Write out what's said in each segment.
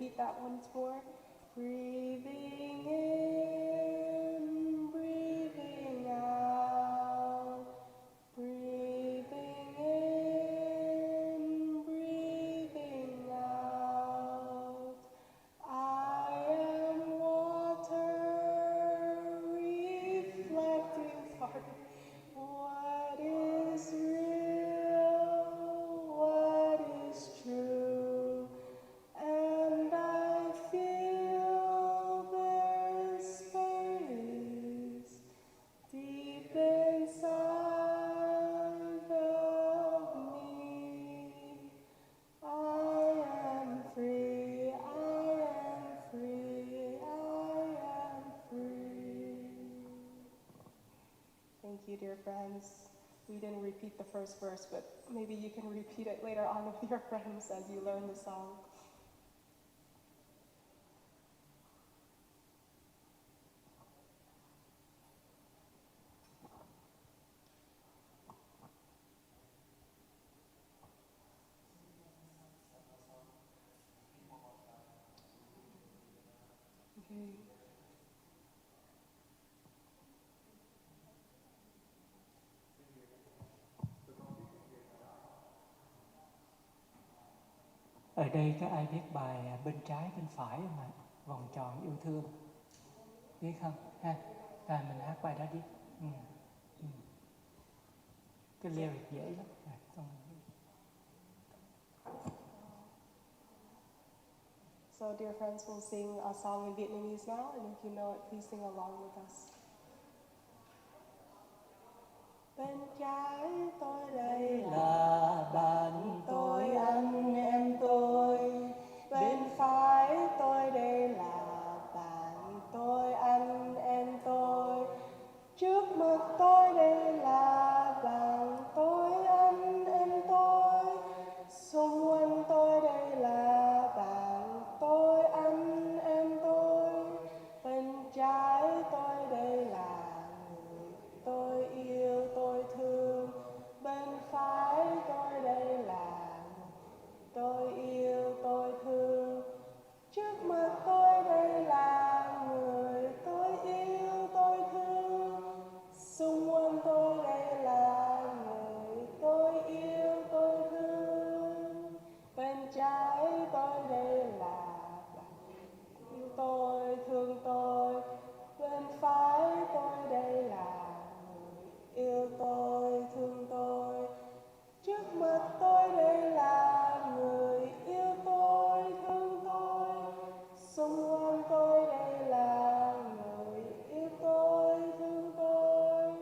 repeat that once more? Breathing in, breathing out. Breathing in, breathing out. I am water, reflecting, what is real, what is true, and I feel there's space deep inside of me. I am free, I am free, I am free. Thank you, dear friends. We didn't repeat the first verse, but maybe you can repeat it later on with your friends as you learn the song. Okay. Ở đây các ai biết bài bên trái bên phải không ạ? Vòng tròn yêu thương. Biết không? Ha? Rồi mình hát bài đó đi. Cái lyric dễ lắm. So dear friends, we'll sing a song in Vietnamese now, and if you know it, please sing along with us. Bên trái tôi đây là bạn tôi, anh em tôi. Bên phải tôi đây là bạn tôi, anh em tôi. Trước mặt tôi đây là bạn tôi, anh em tôi. Xung quanh tôi đây là bạn tôi, anh em tôi. Bên trái tôi đây là người tôi yêu, tôi thương. Bên phải tôi đây là người tôi yêu, tôi thương. Trước mặt tôi đây là người tôi yêu, tôi thương. Xung quanh tôi đây là người tôi yêu, tôi thương. Bên trái tôi đây là bạn yêu tôi, thương tôi. Bên phải tôi đây là người yêu tôi, thương tôi. Trước mặt tôi đây là người yêu tôi, thương tôi. Xung quanh tôi đây là người yêu tôi, thương tôi.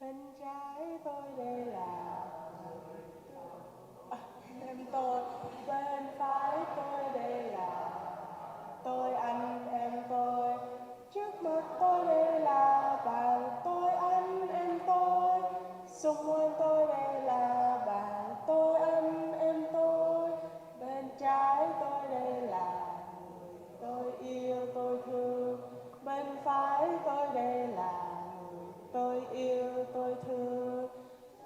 Bên trái tôi đây là em tôi, bên phải tôi đây là tôi, anh em tôi. Trước mặt tôi đây là bạn tôi, anh em tôi. Xung quanh tôi đây là bạn tôi, anh em tôi. Bên trái tôi đây là người tôi yêu, tôi thương. Bên phải tôi đây là người tôi yêu, tôi thương.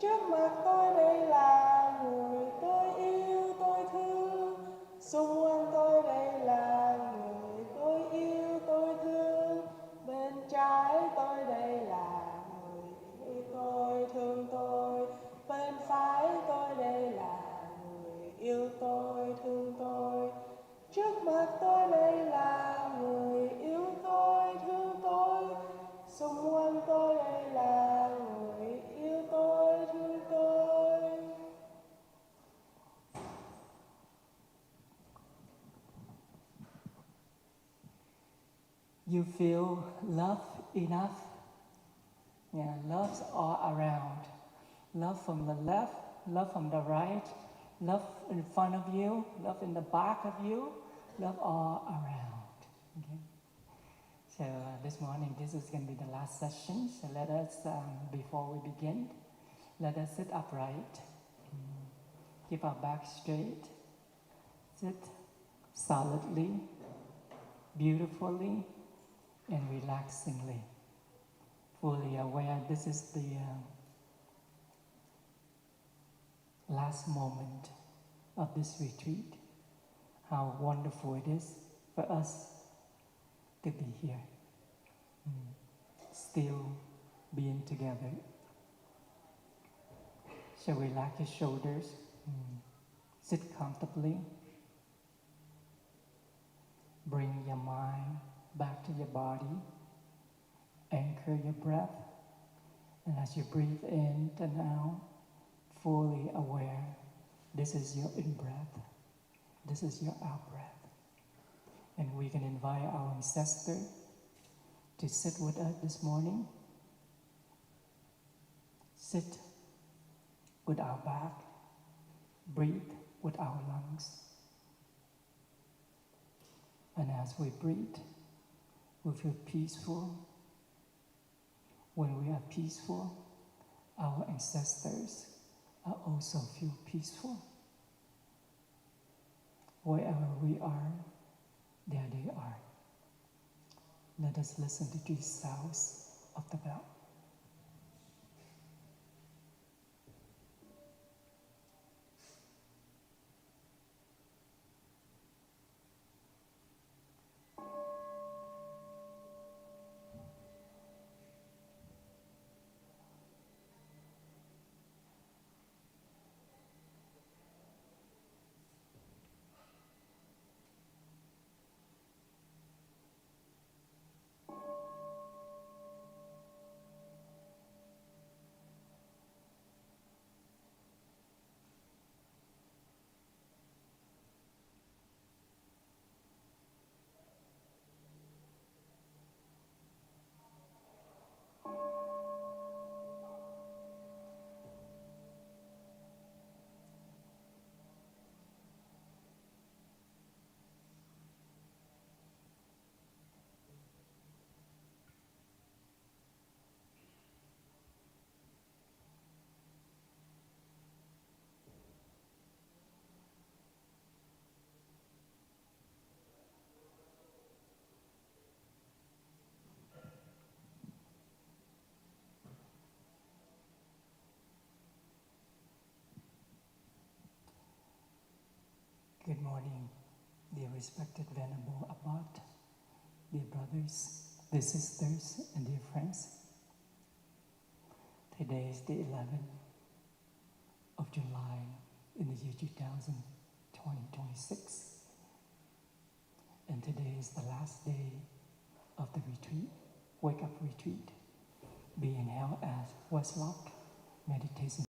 Trước mặt tôi đây là người tôi yêu, tôi thương. Xung quanh tôi đây là người tôi yêu, tôi thương. Bên trái tôi đây là người yêu tôi, thương tôi. Bên phải tôi đây là người yêu tôi, thương tôi. Trước mặt tôi đây là người yêu tôi, thương tôi. Xung quanh tôi đây là người yêu tôi, thương tôi. You feel love enough? Yeah, love's all around. Love from the left, love from the right, love in front of you, love in the back of you, love all around. Okay? So this morning, this is going to be the last session. So let us, before we begin, let us sit upright. Keep our back straight. Sit solidly, beautifully, and relaxingly. Fully aware this is the last moment of this retreat. How wonderful it is for us to be here. Still being together. So relax your shoulders. Sit comfortably. Bring your mind back to your body. Anchor your breath. And as you breathe in and out, fully aware, this is your in-breath. This is your out-breath. And we can invite our ancestor to sit with us this morning. Sit with our back. Breathe with our lungs. And as we breathe, we feel peaceful. When we are peaceful, our ancestors are also feel peaceful. Wherever we are, there they are. Let us listen to these sounds of the bell. Good morning, dear respected Venerable Abbat, dear brothers, dear sisters, and dear friends. Today is the 11th of July in the year 2026. And today is the last day of the retreat, Wake Up Retreat, being held at Westlock Meditation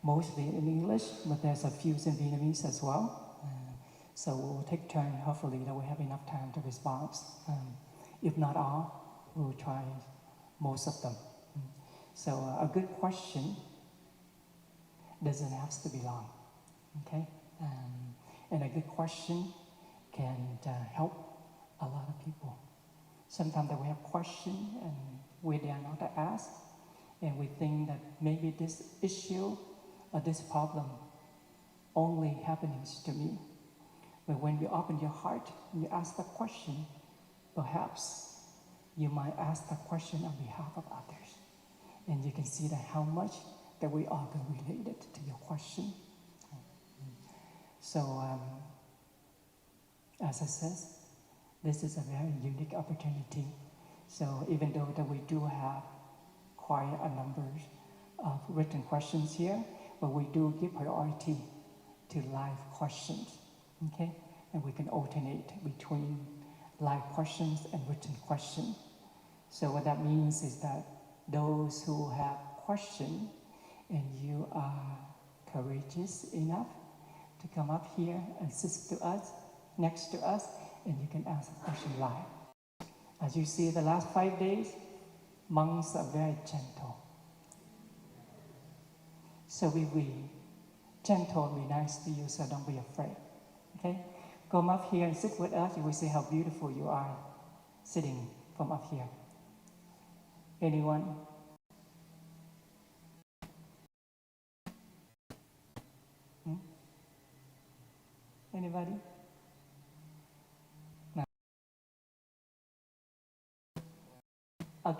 mostly in English, but there's a few in Vietnamese as well. So we'll take turn, hopefully that we have enough time to respond. If not all, we'll try most of them. So a good question doesn't have to be long, okay? And a good question can help a lot of people. Sometimes that we have questions and we dare not to ask, and we think that maybe this issue or this problem only happens to me. But when you open your heart and you ask the question, perhaps you might ask the question on behalf of others. And you can see that how much that we all can relate it to your question. So, as I said, this is a very unique opportunity. So even though that we do have quite a number of written questions here, but we do give priority to live questions, okay? And we can alternate between live questions and written questions. So what that means is that those who have questions and you are courageous enough to come up here and sit to us, next to us, and you can ask a question live. As you see, the last 5 days, monks are very gentle. So we gentle and be nice to you, so don't be afraid. Okay? Come up here and sit with us. You will see how beautiful you are sitting from up here. Anyone? Anybody? No. Okay.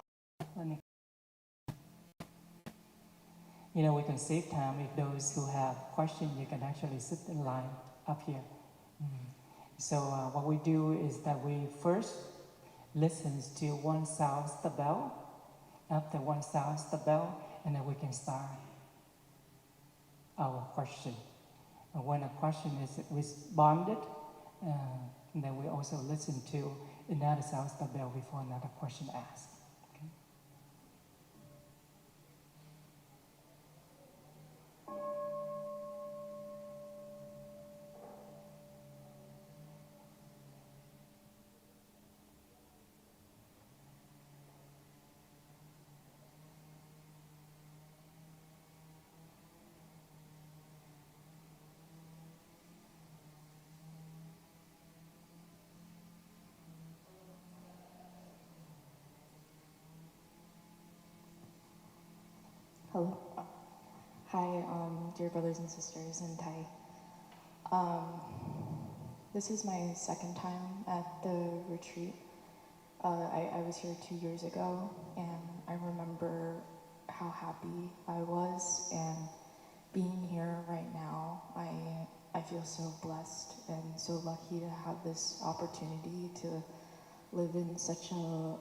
You know, we can save time if those who have questions, you can actually sit in line up here. So what we do is that we first listen to one sounds the bell. After one sounds the bell, and then we can start our question. And when a question is responded, then we also listen to another sounds the bell before another question asked. Okay? Hello. Hi, dear brothers and sisters in Thai. This is my second time at the retreat. I was here 2 years ago, and I remember how happy I was, and being here right now, I feel so blessed and so lucky to have this opportunity to live in such a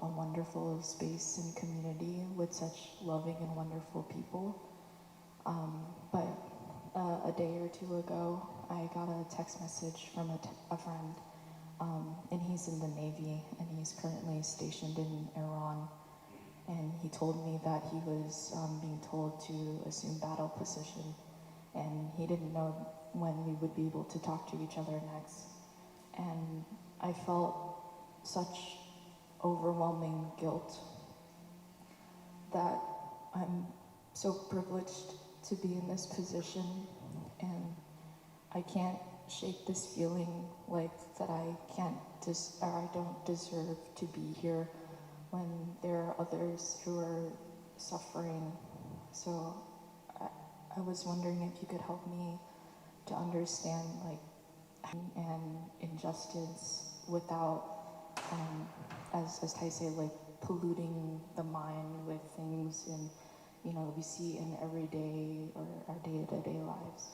wonderful space and community with such loving and wonderful people. But a day or two ago, I got a text message from a friend, and he's in the Navy, and he's currently stationed in Iran. And he told me that he was being told to assume battle position, and he didn't know when we would be able to talk to each other next. And I felt such overwhelming guilt that I'm so privileged to be in this position, and I can't shake this feeling like that I don't deserve to be here when there are others who are suffering. So I was wondering if you could help me to understand and injustice without, as Thai say, polluting the mind with things we see in everyday or our day-to-day lives.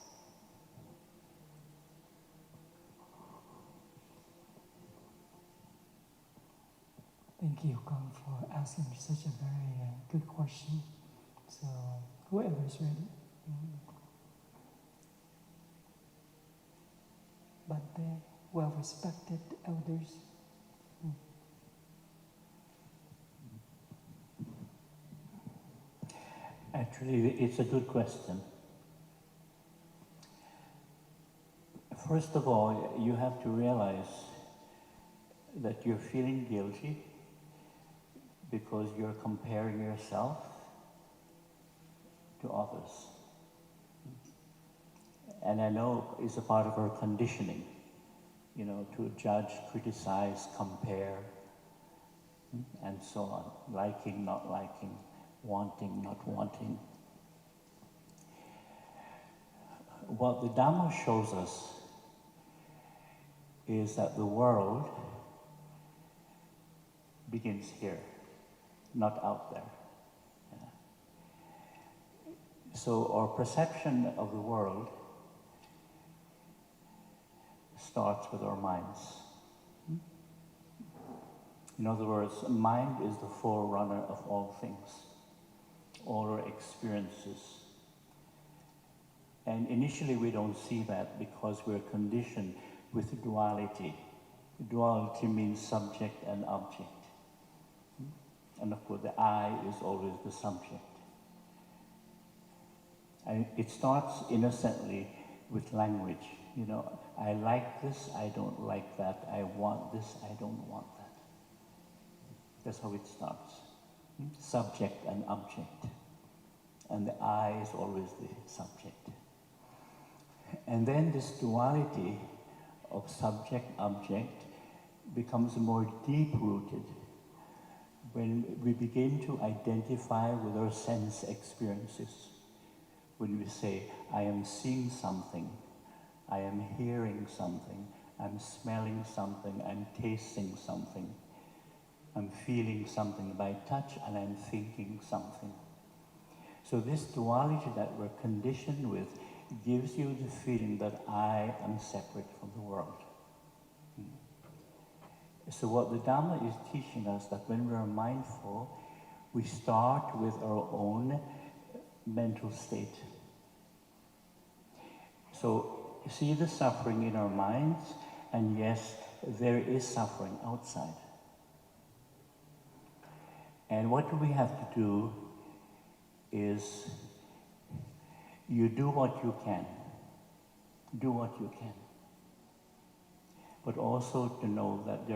Thank you, Kong, for asking such a very good question. So whoever is ready. But they well-respected elders. Actually, it's a good question. First of all, you have to realize that you're feeling guilty because you're comparing yourself to others. And I know it's a part of our conditioning, you know, to judge, criticize, compare, and so on. Liking, not liking, wanting, not wanting. What the Dhamma shows us is that the world begins here, not out there. Yeah. So our perception of the world starts with our minds. In other words, mind is the forerunner of all things, all our experiences. And initially we don't see that because we're conditioned with duality. Duality means subject and object. And of course the I is always the subject. And it starts innocently with language. You know, I like this, I don't like that. I want this, I don't want that. That's how it starts. Subject and object. And the I is always the subject. And then this duality of subject-object becomes more deep-rooted when we begin to identify with our sense experiences. When we say, I am seeing something, I am hearing something, I'm smelling something, I'm tasting something, I'm feeling something by touch, and I'm thinking something. So this duality that we're conditioned with gives you the feeling that I am separate from the world. So what the Dhamma is teaching us, that when we are mindful, we start with our own mental state. So see the suffering in our minds, and yes, there is suffering outside. And what we have to do is you do what you can. Do what you can. But also to know that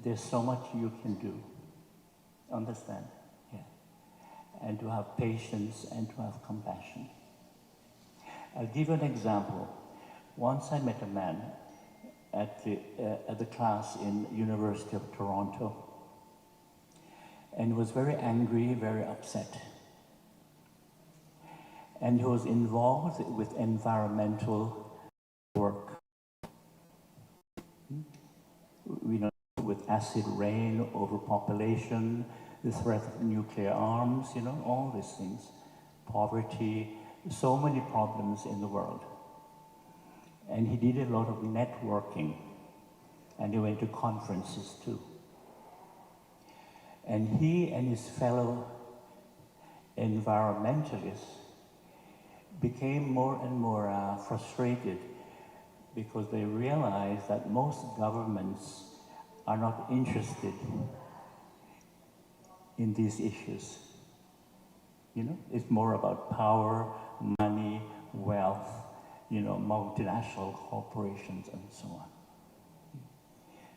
there's so much you can do. Understand? Yeah. And to have patience and to have compassion. I'll give you an example. Once I met a man at the class in University of Toronto, and was very angry, very upset. And he was involved with environmental work. You know, with acid rain, overpopulation, the threat of nuclear arms, you know, all these things. Poverty, so many problems in the world. And he did a lot of networking, and he went to conferences too. And he and his fellow environmentalists became more and more frustrated because they realized that most governments are not interested in these issues. You know, it's more about power, money, wealth, you know, multinational corporations and so on.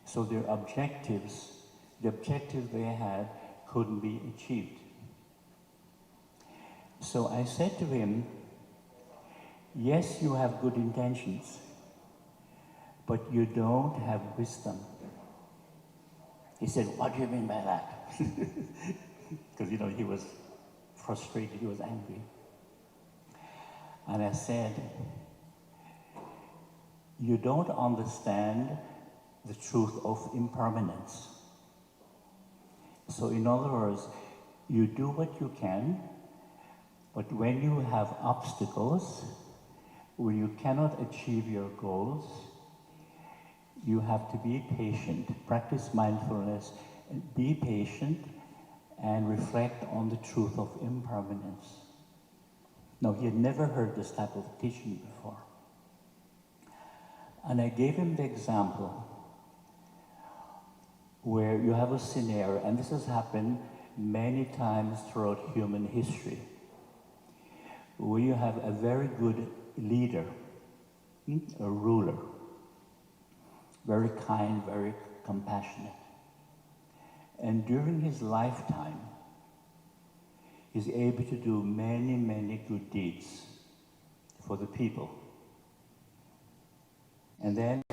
So their objectives, the objectives they had couldn't be achieved. So I said to him, yes, you have good intentions, but you don't have wisdom. He said, what do you mean by that? Because, you know, he was frustrated, he was angry. And I said, you don't understand the truth of impermanence. So in other words, you do what you can, but when you have obstacles, when you cannot achieve your goals, you have to be patient, practice mindfulness, be patient, and reflect on the truth of impermanence. Now, he had never heard this type of teaching before. And I gave him the example where you have a scenario, and this has happened many times throughout human history, where you have a very good leader, a ruler, very kind, very compassionate. And during his lifetime, he's able to do many, many good deeds for the people. And then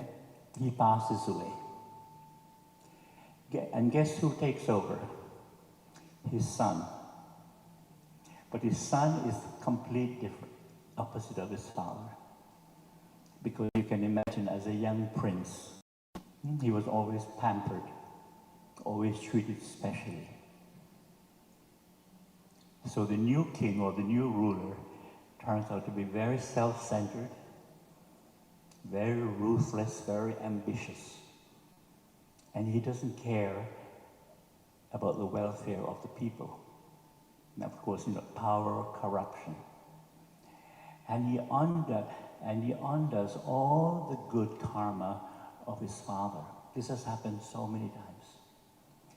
he passes away. And guess who takes over? His son. But his son is complete different, opposite of his father. Because you can imagine, as a young prince, he was always pampered, always treated specially. So the new king or the new ruler turns out to be very self-centered, very ruthless, very ambitious. And he doesn't care about the welfare of the people. And of course, power, corruption. And he undoes all the good karma of his father. This has happened so many times.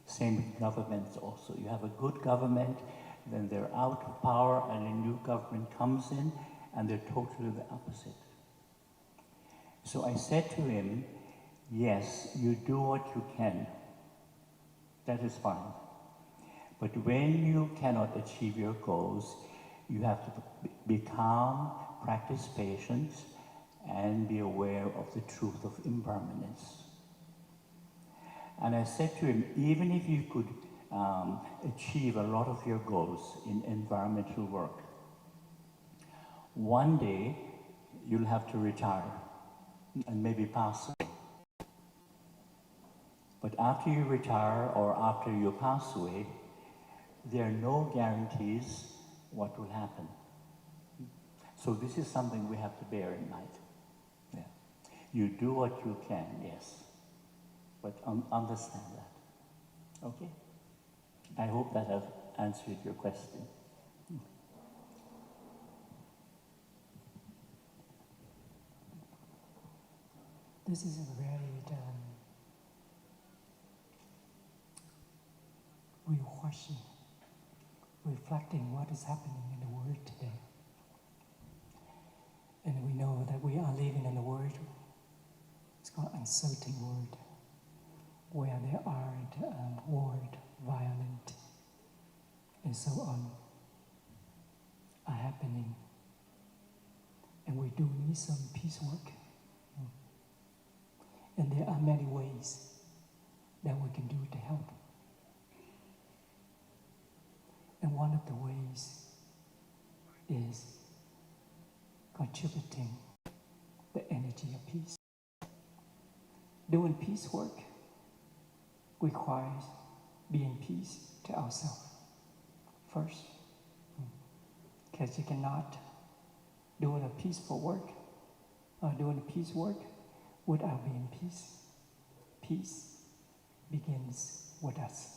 Same with governments also. You have a good government, then they're out of power, and a new government comes in, and they're totally the opposite. So I said to him, yes, you do what you can. That is fine. But when you cannot achieve your goals, you have to be calm, practice patience, and be aware of the truth of impermanence. And I said to him, even if you could achieve a lot of your goals in environmental work, one day you'll have to retire and maybe pass away. But after you retire or after you pass away, there are no guarantees what will happen. So this is something we have to bear in mind. Yeah. You do what you can, yes, but understand that. Okay? I hope that has answered your question. This is a very rewashing, reflecting what is happening in the world today. And we know that we are living in a world, it's called uncertain world, where there are war, violence, and so on are happening. And we do need some peace work. And there are many ways that we can do to help. And one of the ways is contributing the energy of peace. Doing peace work requires being peace to ourselves first. Because you cannot do a peaceful work or doing peace work without being peace. Peace begins with us.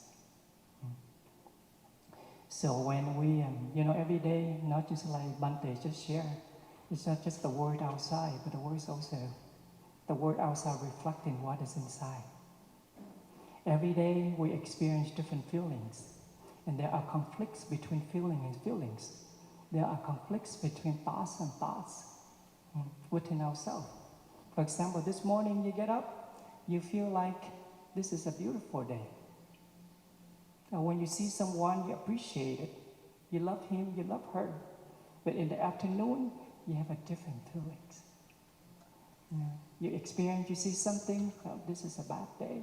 So when we, every day, not just like Bante just share, it's not just the word outside, but the word is also the word outside reflecting what is inside. Every day we experience different feelings, and there are conflicts between feeling and feelings. There are conflicts between thoughts and thoughts within ourselves. For example, this morning you get up, you feel like this is a beautiful day. And when you see someone, you appreciate it. You love him, you love her. But in the afternoon, you have a different feelings. You experience, you see something, oh, this is a bad day.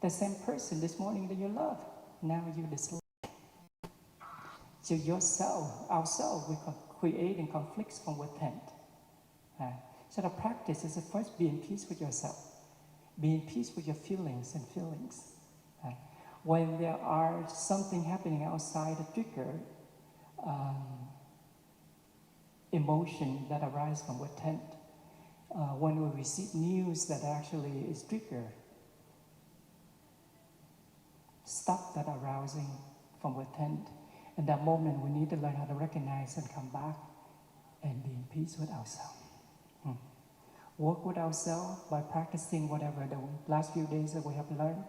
The same person this morning that you love, now you dislike. So ourselves, we creating conflicts from within. So the practice is first be in peace with yourself. Be in peace with your feelings. When there are something happening outside the trigger, emotion that arise from within, when we receive news that actually is trigger, stop that arousing from within. In that moment, we need to learn how to recognize and come back and be in peace with ourselves. Work with ourselves by practicing whatever the last few days that we have learned,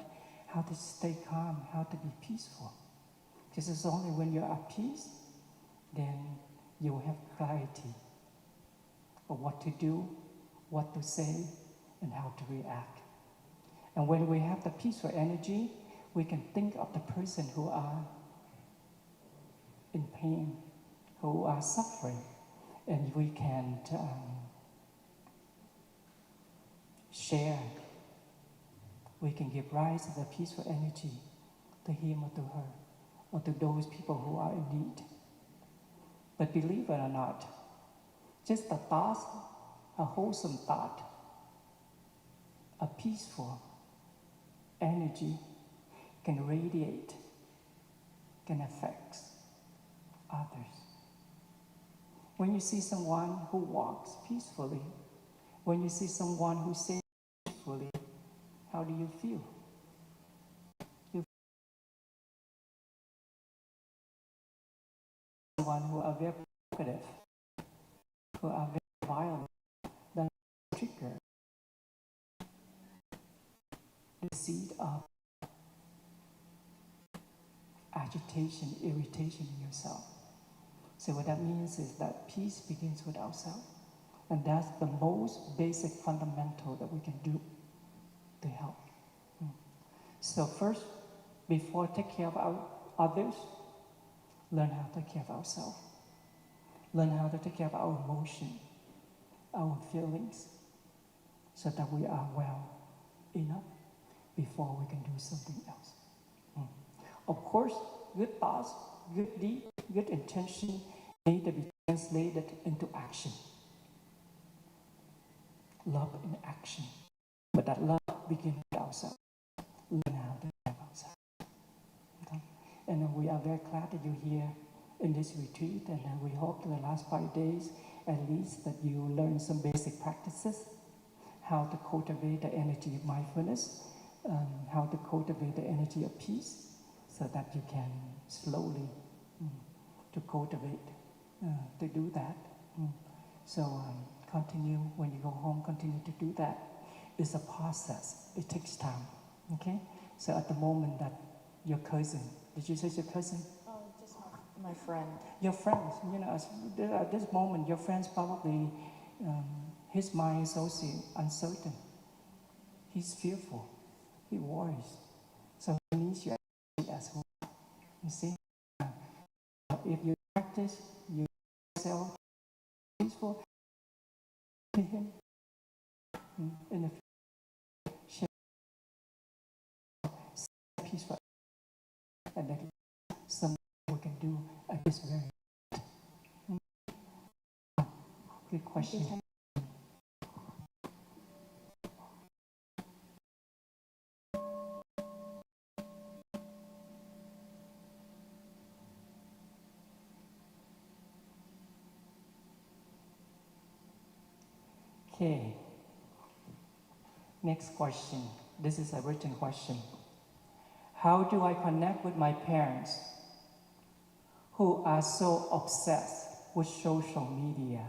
how to stay calm, how to be peaceful. Because it's only when you're at peace, then you will have clarity of what to do, what to say, and how to react. And when we have the peaceful energy, we can think of the person who are in pain, who are suffering, and we can share. We can give rise to the peaceful energy to him or to her, or to those people who are in need. But believe it or not, just a thought, a wholesome thought, a peaceful energy can radiate, can affect others. When you see someone who walks peacefully, when you see someone who says peacefully, how do you feel? You feel someone who are very provocative, who are very violent, that trigger the seed of agitation, irritation in yourself. So what that means is that peace begins with ourselves. And that's the most basic fundamental that we can do to help. So first, before take care of our others, learn how to take care of ourselves. Learn how to take care of our emotion, our feelings, so that we are well enough before we can do something else. Of course, good thoughts, good deed, good intention need to be translated into action. Love in action. But that love begins with ourselves. Learn how to love ourselves. Okay? And we are very glad that you're here in this retreat, and we hope in the last 5 days at least that you learn some basic practices, how to cultivate the energy of mindfulness, how to cultivate the energy of peace, so that you can slowly to cultivate, to do that. So continue, when you go home, continue to do that. It's a process. It takes time, okay? So at the moment that your cousin, did you say your cousin? Just my friend. Your friends, at this moment, your friends probably, his mind is also uncertain. He's fearful. He worries. So he needs you as well. You see? If you practice yourself peaceful to him in the future, peaceful, and that something we can do at this very good question. Okay. Next question. This is a written question. How do I connect with my parents who are so obsessed with social media?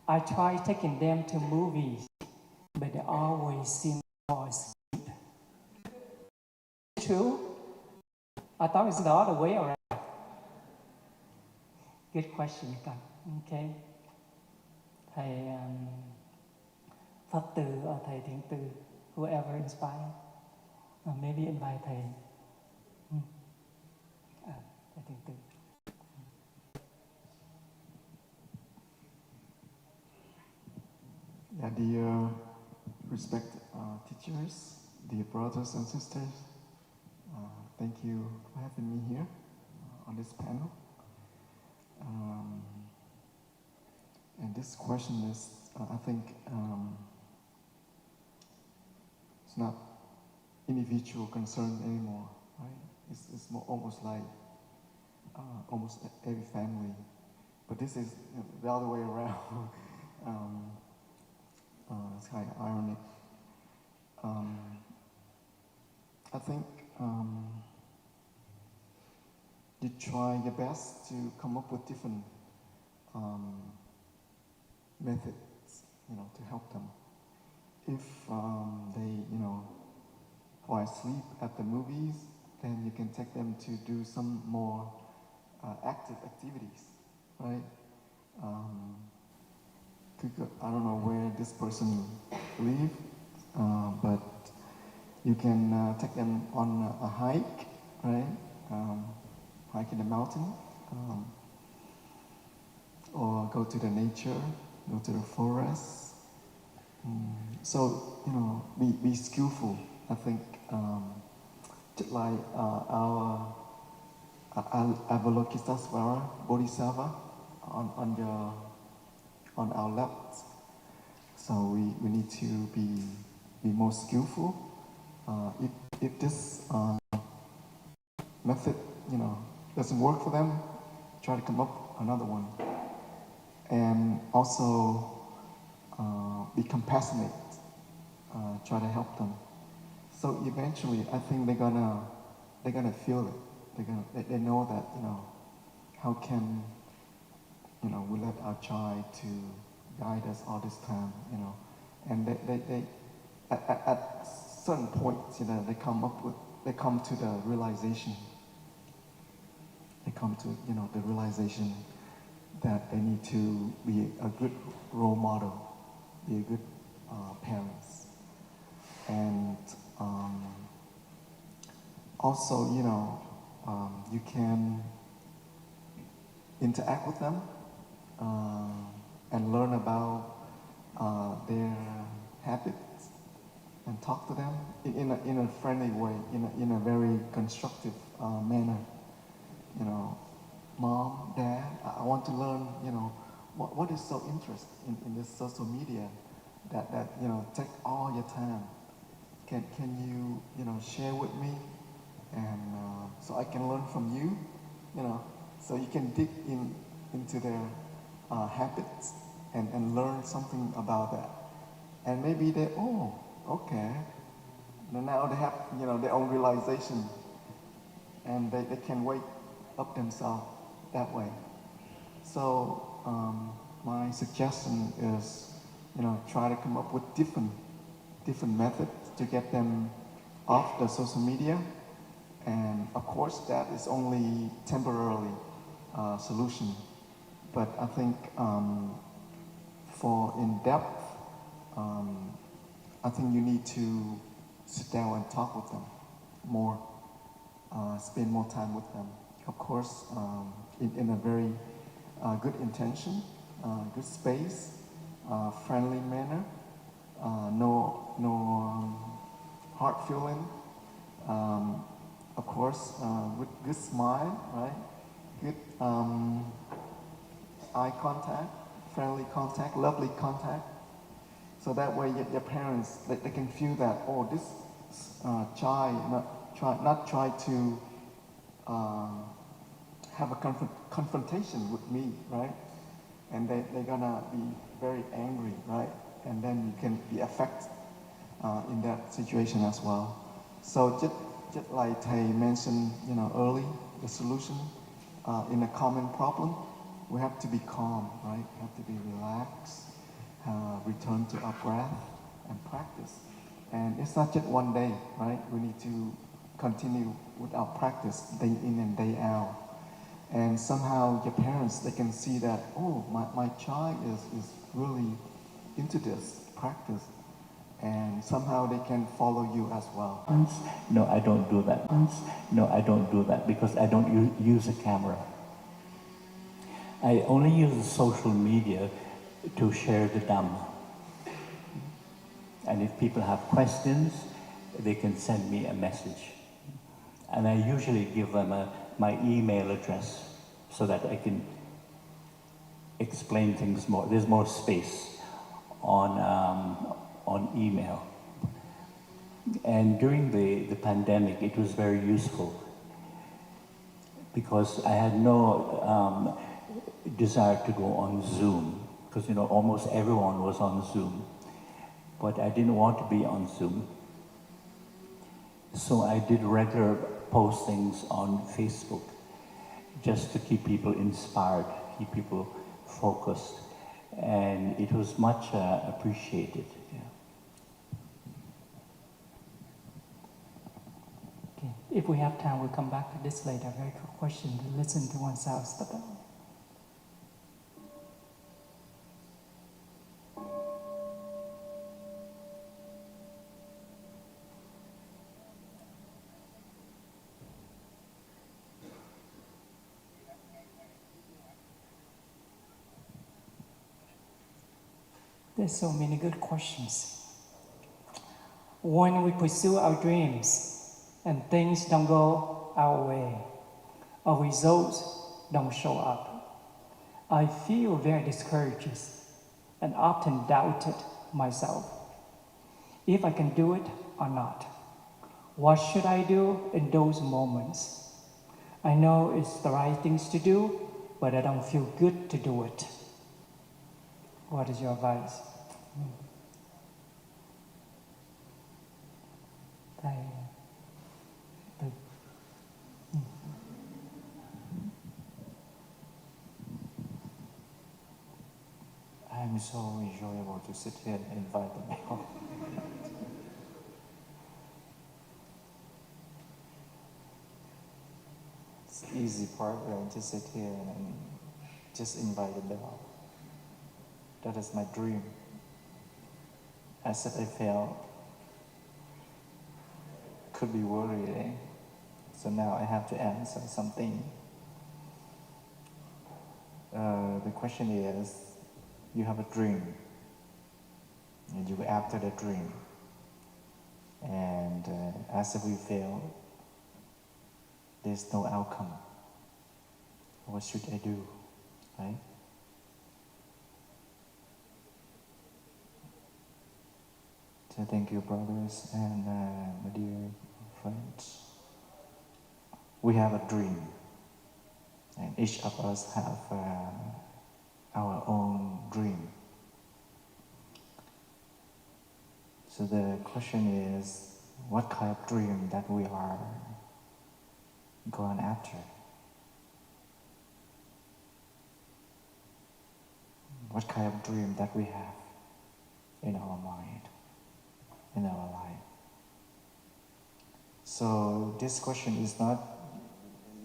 I try taking them to movies, but they always seem to fall asleep. True? I thought it's the other way around. Good question, okay. Thầy Pháp Từ or thầy Thiện Từ, whoever inspired, or maybe invite thầy. Thầy Thiện Từ. Yeah, dear respected teachers, dear brothers and sisters, thank you for having me here on this panel. And this question is, I think, it's not individual concern anymore, right? It's more almost like almost every family, but this is the other way around. It's kind of ironic. I think you try your best to come up with different methods, to help them. If they, fall asleep at the movies, then you can take them to do some more active activities, right? I don't know where this person live, but you can take them on a hike, right? Hike in the mountain, or go to the nature, go to the forest. So, be skillful. I think just like our Avalokitesvara Bodhisattva on our left. So we need to be more skillful. If this method, doesn't work for them, try to come up another one. And also be compassionate. Try to help them. So eventually, I think they're gonna feel it. They know that how can we let our child to guide us all this time, and they at certain points, they come to the realization. They come to the realization that they need to be a good role model, be a good parents, and also you can interact with them and learn about their habits and talk to them in a friendly way, in a very constructive manner. Mom, Dad, I want to learn, what is so interesting in this social media that take all your time. Can you, share with me, and so I can learn from you, so you can dig into their habits and learn something about that. And maybe they, okay. Now they have, their own realization, and they can wake up themselves that way. So my suggestion is, try to come up with different methods to get them off the social media. And of course, that is only temporarily solution. But I think for in-depth, I think you need to sit down and talk with them more, spend more time with them. Of course, in a very good intention, good space, friendly manner, no hard feeling. Of course, with good smile, right? Good eye contact, friendly contact, lovely contact. So that way your parents, they can feel that, this child not try to have a confrontation with me, right? And they're gonna be very angry, right? And then you can be affected in that situation as well. So just like Thầy mentioned, early, the solution in a common problem, we have to be calm, right? We have to be relaxed, return to our breath and practice. And it's not just one day, right? We need to continue with our practice day in and day out. And somehow your parents, they can see that, my child is really into this practice. And somehow they can follow you as well. No, I don't do that. No, I don't do that because I don't use a camera. I only use the social media to share the Dhamma. And if people have questions, they can send me a message. And I usually give them my email address so that I can explain things more. There's more space on email. And during the pandemic, it was very useful because I had no desire to go on Zoom because almost everyone was on Zoom, but I didn't want to be on Zoom. So I did regular postings on Facebook just to keep people inspired, keep people focused, and it was much appreciated. Yeah. Okay. If we have time, we'll come back to this later. Very good question to listen to oneself. There's so many good questions. When we pursue our dreams and things don't go our way, or results don't show up, I feel very discouraged and often doubted myself. If I can do it or not. What should I do in those moments? I know it's the right things to do, but I don't feel good to do it. What is your advice? Thầy, I'm so enjoyable to sit here and invite them all. It's the easy part, right? To sit here and just invite them all. That is my dream. As if I failed, could be worried, eh? So now I have to answer something. The question is, you have a dream, and you go after the dream, and as if we fail, there's no outcome. What should I do, right? So thank you, brothers and my dear friends. We have a dream, and each of us have our own dream. So the question is, what kind of dream that we are going after? What kind of dream that we have in our mind, in our life? So this question is not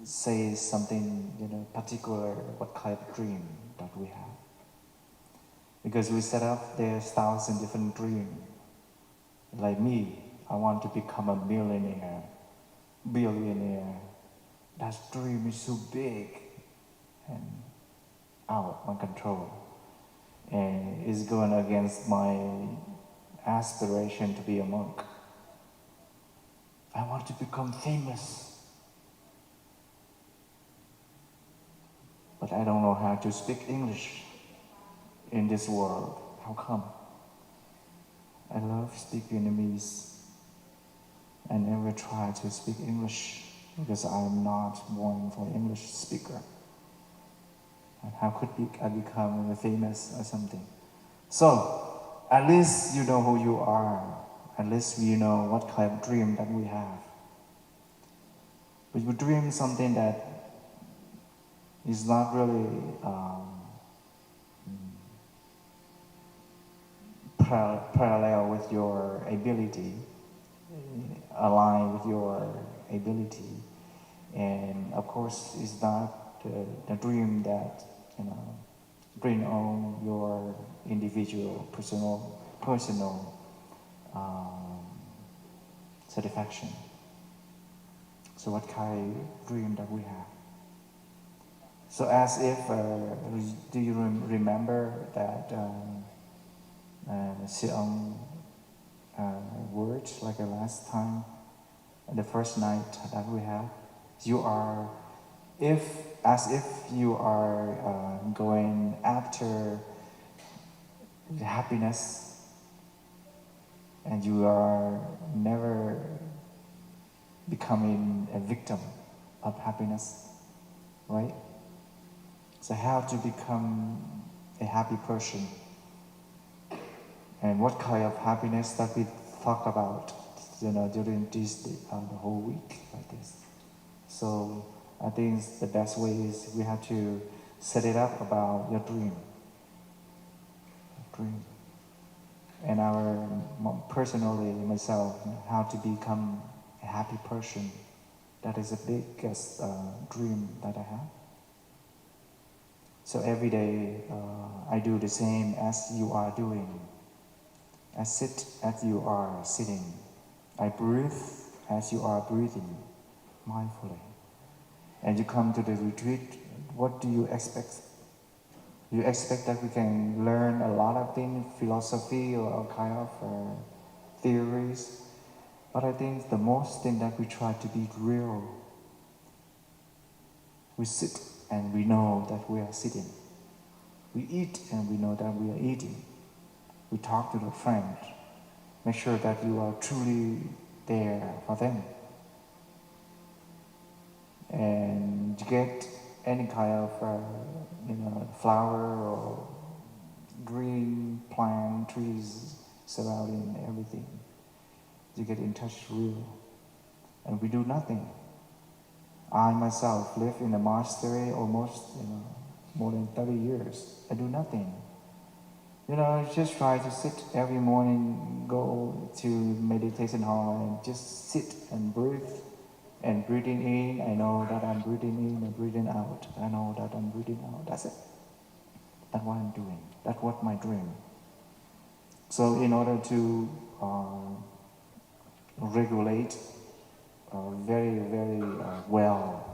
say something, particular, what kind of dream that we have. Because we set up, there's 1,000 different dreams. Like me, I want to become a millionaire, billionaire. That dream is so big and out of my control. And it's going against my aspiration to be a monk. I want to become famous. But I don't know how to speak English in this world. How come? I love speaking Vietnamese. I never try to speak English because I'm not born for English speaker. And how could I become famous or something? So, at least you know who you are. At least you know what kind of dream that we have. But you dream something that is not really parallel with your ability, align with your ability, and of course it's not the dream that bring on your individual personal satisfaction. So what kind of dream that we have? So as if, do you remember that Siong words like the last time, the first night that we have? You are, as if you are going after the happiness, and you are never becoming a victim of happiness, right? So how to become a happy person, and what kind of happiness that we talk about, during this the whole week like this. So I think the best way is we have to set it up about your dream. And personally myself, how to become a happy person. That is the biggest dream that I have. So every day I do the same as you are doing. I sit as you are sitting. I breathe as you are breathing mindfully. And you come to the retreat, what do you expect? You expect that we can learn a lot of things, philosophy or all kind of theories. But I think the most thing that we try to be real. We sit and we know that we are sitting. We eat and we know that we are eating. We talk to the friend. Make sure that you are truly there for them. And get any kind of flower or green plant, trees surrounding everything. You get in touch real. And we do nothing. I myself live in a monastery almost more than 30 years. I do nothing. I just try to sit every morning, go to meditation hall and just sit and breathe. And breathing in, I know that I'm breathing in and breathing out. I know that I'm breathing out. That's it. That's what I'm doing. That's what my dream. So in order to regulate very, very well,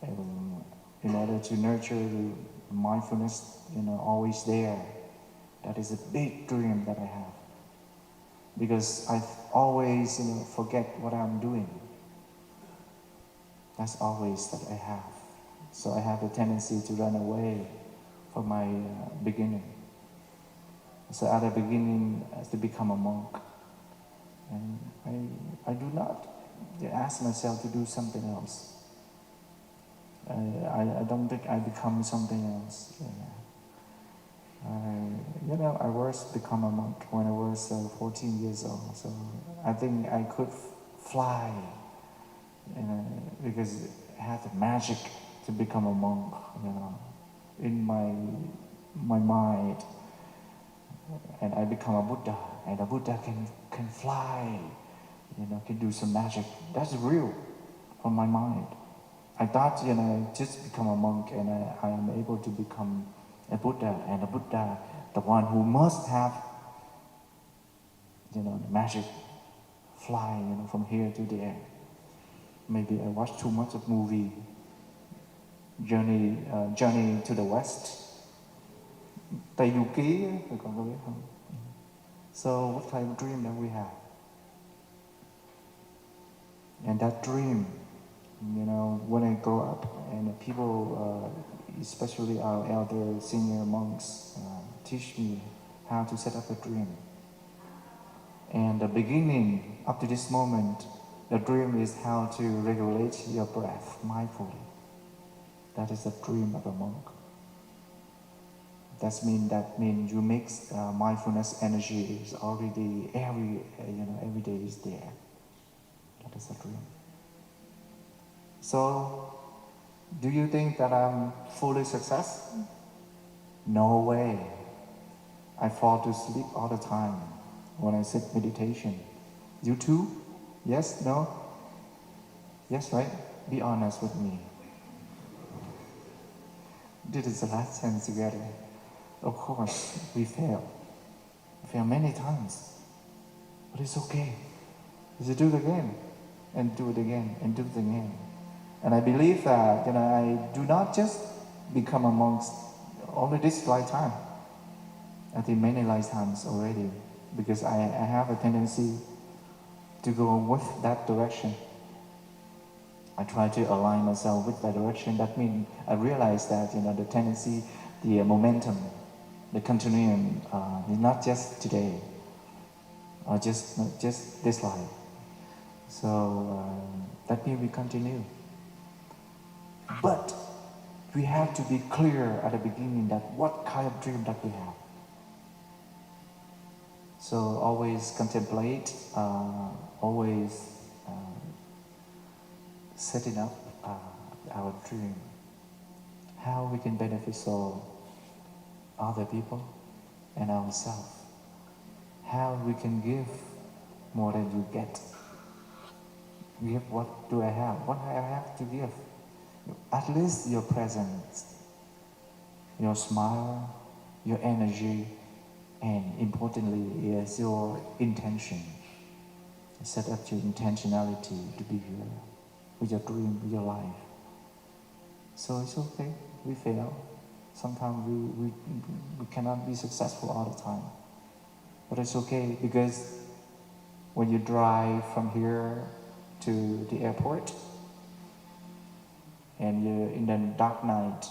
in order to nurture the mindfulness, always there, that is a big dream that I have. Because I always, forget what I'm doing. That's always that I have. So I have a tendency to run away from my beginning. So at the beginning, to become a monk. And I do not ask myself to do something else. I don't think I become something else. I was become a monk when I was 14 years old. So I think I could fly, because I had the magic to become a monk, in my mind. And I become a Buddha, and a Buddha can fly, can do some magic. That's real from my mind. I thought, just become a monk and I am able to become a Buddha, and a Buddha, the one who must have, the magic, fly, from here to there. Maybe I watched too much of movie, Journey to the West. Tây Du Ký, tôi còn có biết không? So what kind of dream that we have? And that dream, when I grow up, and people, especially our elder senior monks, teach me how to set up a dream. And the beginning, up to this moment, the dream is how to regulate your breath mindfully. That is the dream of a monk. That means you mix mindfulness energy is already every day is there. That is a dream. So, do you think that I'm fully successful? No way. I fall to sleep all the time when I sit meditation. You too? Yes? No? Yes, right? Be honest with me. This is the last chance together. Of course, we fail. We fail many times. But it's okay. You do it again, and do it again, and do it again. And I believe that, I do not just become a monk only this lifetime. I think many lifetimes already, because I have a tendency to go with that direction. I try to align myself with that direction. That means I realize that, the tendency, the momentum, the continuum is not just today, or just this life. So that means we continue. But we have to be clear at the beginning that what kind of dream that we have. So always contemplate, always setting up our dream. How we can benefit so other people and ourselves. How we can give more than you get. Give what do I have? What I have to give? At least your presence, your smile, your energy, and importantly is your intention. Set up your intentionality to be here with your dream, with your life. So it's okay, we fail. Sometimes we cannot be successful all the time. But it's okay, because when you drive from here to the airport and you're in the dark night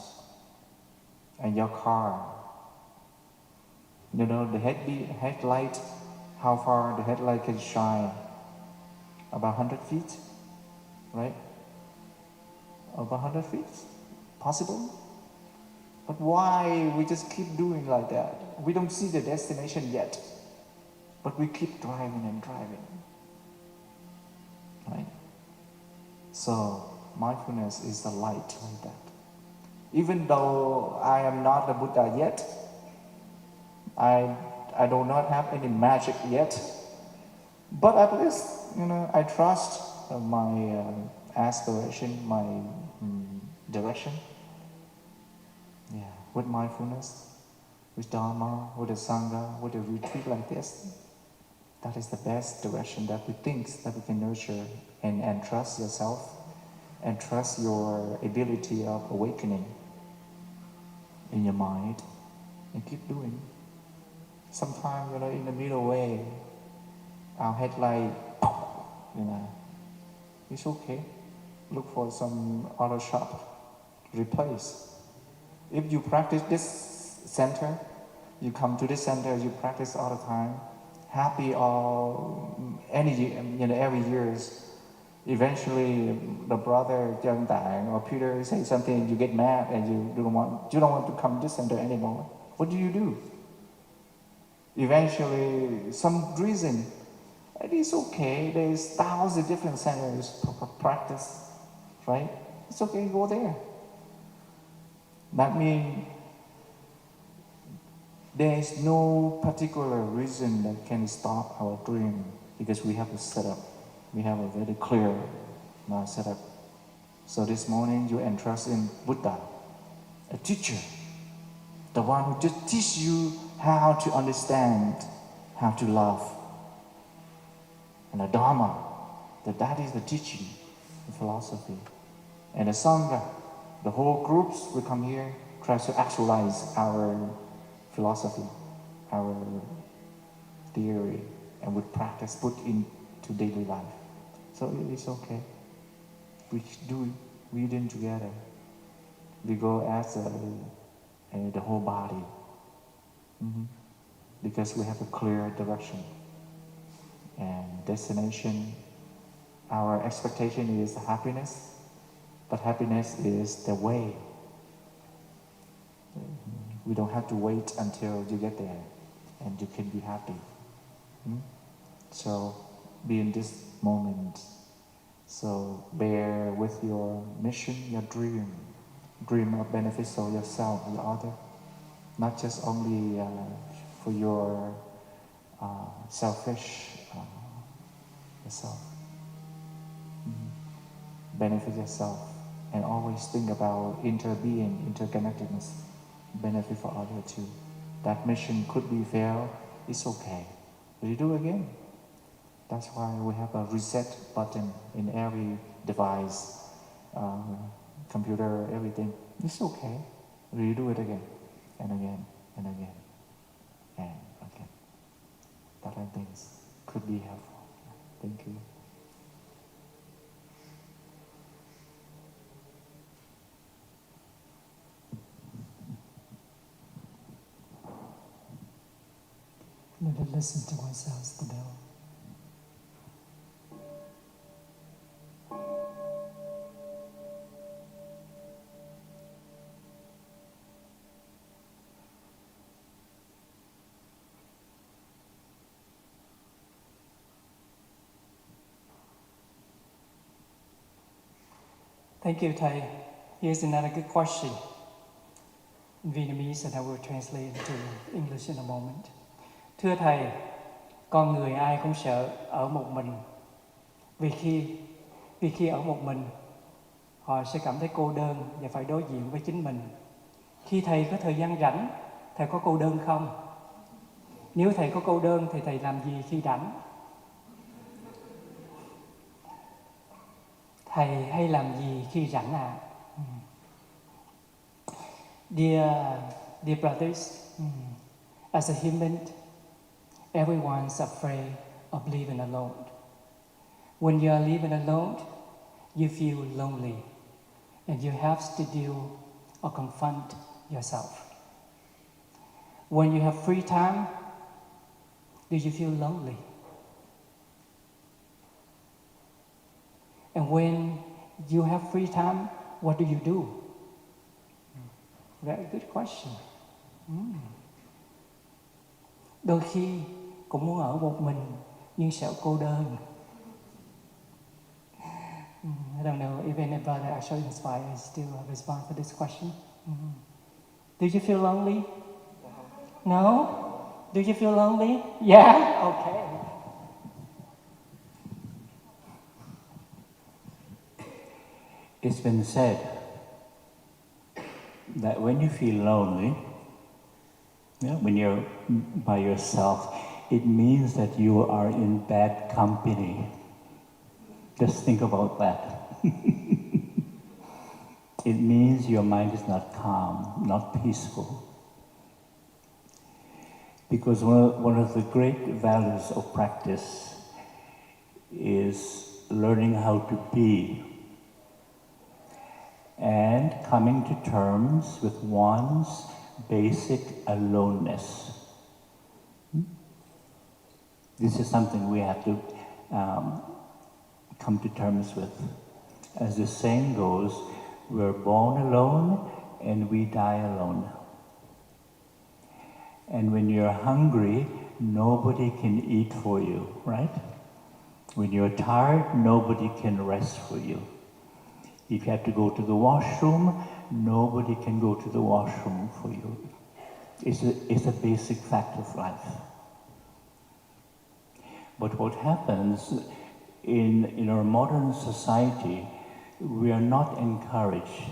and your car, you know, the headlight, how far the headlight can shine? About 100 feet, right? About 100 feet, possible? But why we just keep doing like that? We don't see the destination yet, but we keep driving and driving, right? So mindfulness is the light like that. Even though I am not a Buddha yet, I do not have any magic yet, but at least, you know, I trust my aspiration, my direction. Yeah, with mindfulness, with Dharma, with the Sangha, with a retreat like this, that is the best direction that we think that we can nurture and trust yourself and trust your ability of awakening in your mind and keep doing. Sometimes, you know, in the middle way, our headlight, you know, it's okay. Look for some auto shop to replace. If you practice this center, you come to this center, you practice all the time, happy all every years. Eventually, the brother Jung Tang or Peter say something, you get mad and you don't want to come to this center anymore. What do? Eventually, some reason, it is okay. There's thousands of different centers for practice, right? It's okay, go there. That means there is no particular reason that can stop our dream, because we have a setup. We have a very clear setup. So this morning you entrust in Buddha, a teacher, the one who just teach you how to understand, how to love. And the Dharma, that is the teaching, the philosophy. And the Sangha, the whole groups will come here, try to actualize our philosophy, our theory, and with practice put into daily life. So it's okay. We do it within together. We go as the whole body. Because we have a clear direction and destination. Our expectation is happiness, but happiness is the way. We don't have to wait until you get there and you can be happy. So be in this moment. So bear with your mission, your dream. Dream of benefits for yourself, your other. Not just only for your selfish yourself. Benefit yourself and always think about interbeing, interconnectedness. Benefit for others too. That mission could be failed, it's okay. But you do again. That's why we have a reset button in every device, computer, everything. It's okay. You do it again and again and again and again. That I think could be helpful. Thank you. Let us listen to ourselves, the bell. Thank you, Thầy. Here's another good question in Vietnamese, and I will translate into English in a moment. Thưa Thầy, con người ai cũng sợ ở một mình, vì khi ở một mình, họ sẽ cảm thấy cô đơn và phải đối diện với chính mình. Khi Thầy có thời gian rảnh, Thầy có cô đơn không? Nếu Thầy có cô đơn thì Thầy làm gì khi rảnh? Thầy hay làm gì khi rảnh ạ? Dear brothers, as a human, everyone's afraid of living alone. When you are living alone, you feel lonely, and you have to deal or confront yourself. When you have free time, do you feel lonely? And when you have free time, what do you do? Very good question. Đôi khi cũng muốn ở một mình nhưng sợ cô đơn. I don't know if any brother actually inspires to respond to this question. Do you feel lonely? No? Do you feel lonely? Yeah? Okay. It's been said that when you feel lonely, when you're by yourself, it means that you are in bad company. Just think about that. It means your mind is not calm, not peaceful. Because one of the great values of practice is learning how to be and coming to terms with one's basic aloneness. This is something we have to come to terms with. As the saying goes, we're born alone and we die alone. And when you're hungry, nobody can eat for you, right? When you're tired, nobody can rest for you. If you have to go to the washroom, nobody can go to the washroom for you. It's a basic fact of life. But what happens in our modern society, we are not encouraged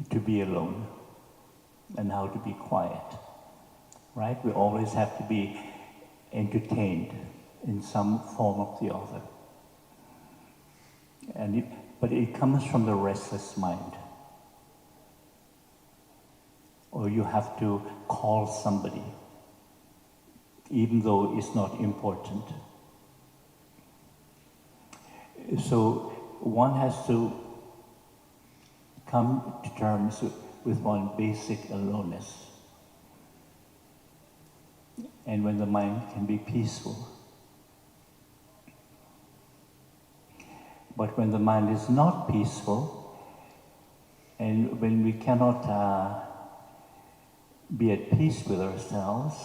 to be alone and how to be quiet, right? We always have to be entertained in some form or the other. But it comes from the restless mind. Or you have to call somebody, even though it's not important. So one has to come to terms with one basic aloneness. And when the mind can be peaceful. But when the mind is not peaceful, and when we cannot be at peace with ourselves,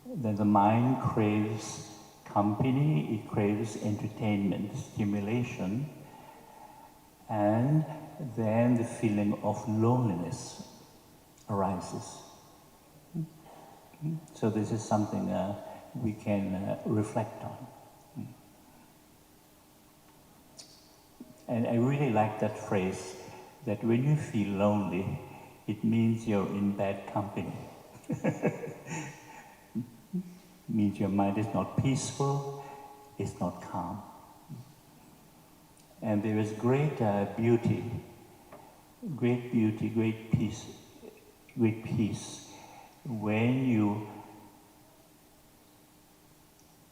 then the mind craves company, it craves entertainment, stimulation, and then the feeling of loneliness arises. So this is something we can reflect on. And I really like that phrase, that when you feel lonely, it means you're in bad company. It means your mind is not peaceful, it's not calm. And there is great beauty, great peace when you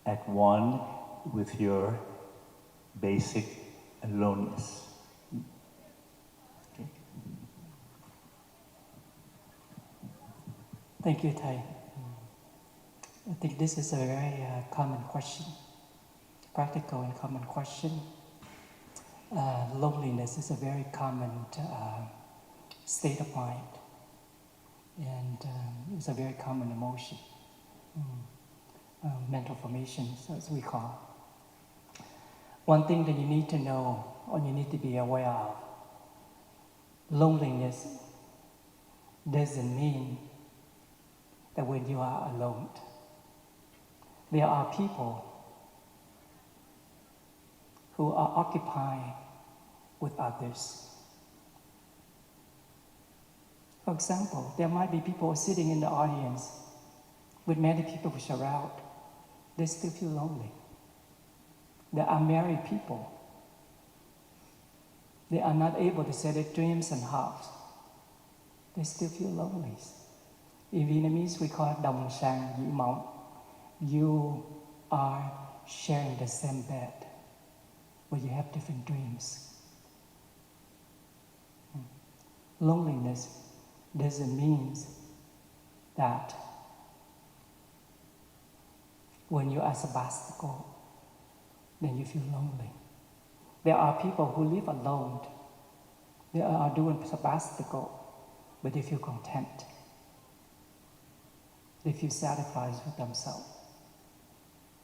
at one with your basic aloneness. Okay. Thank you, Thầy. I think this is a very common question, practical and common question. Loneliness is a very common state of mind, and it's a very common emotion, mental formations, as we call. One thing that you need to know, or you need to be aware of, loneliness doesn't mean that when you are alone. There are people who are occupied with others. For example, there might be people sitting in the audience with many people around. They still feel lonely. There are married people. They are not able to say their dreams and hopes they still feel lonely. In Vietnamese, we call it đồng sang dĩ mộng. You are sharing the same bed, but you have different dreams. Loneliness doesn't mean that when you are sabbatical, then you feel lonely. There are people who live alone. They are doing sabbatical, but they feel content. They feel satisfied with themselves.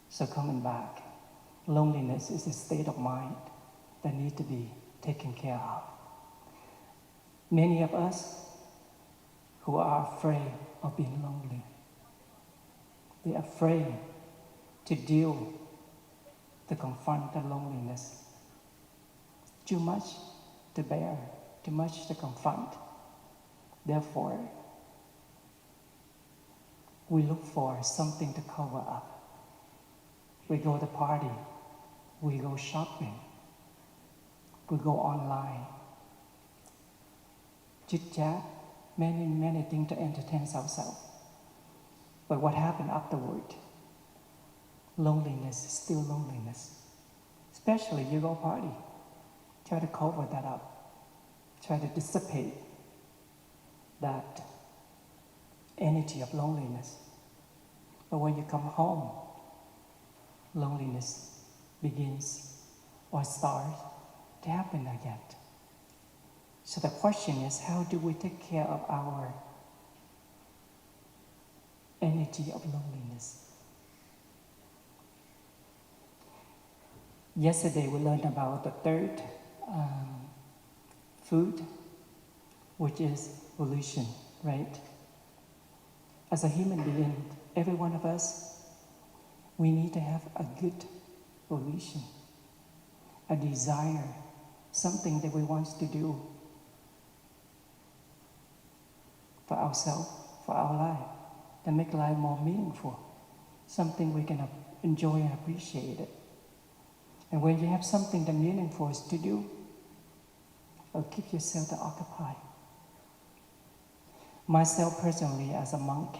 So coming back, loneliness is a state of mind that needs to be taken care of. Many of us who are afraid of being lonely, they're afraid to deal, to confront the loneliness. Too much to bear, too much to confront. Therefore, we look for something to cover up. We go to party, we go shopping, we go online, chit-chat, many things to entertain ourselves. But what happened afterward? Loneliness is still loneliness. Especially you go party. Try to cover that up. Try to dissipate that energy of loneliness. But when you come home, loneliness begins or starts to happen again. So the question is, how do we take care of our energy of loneliness? Yesterday we learned about the third food, which is volition, right? As a human being, every one of us, we need to have a good volition, a desire, something that we want to do for ourselves, for our life, to make life more meaningful, something we can enjoy and appreciate it. And when you have something that meaningful is to do, keep yourself occupied. Myself personally, as a monk,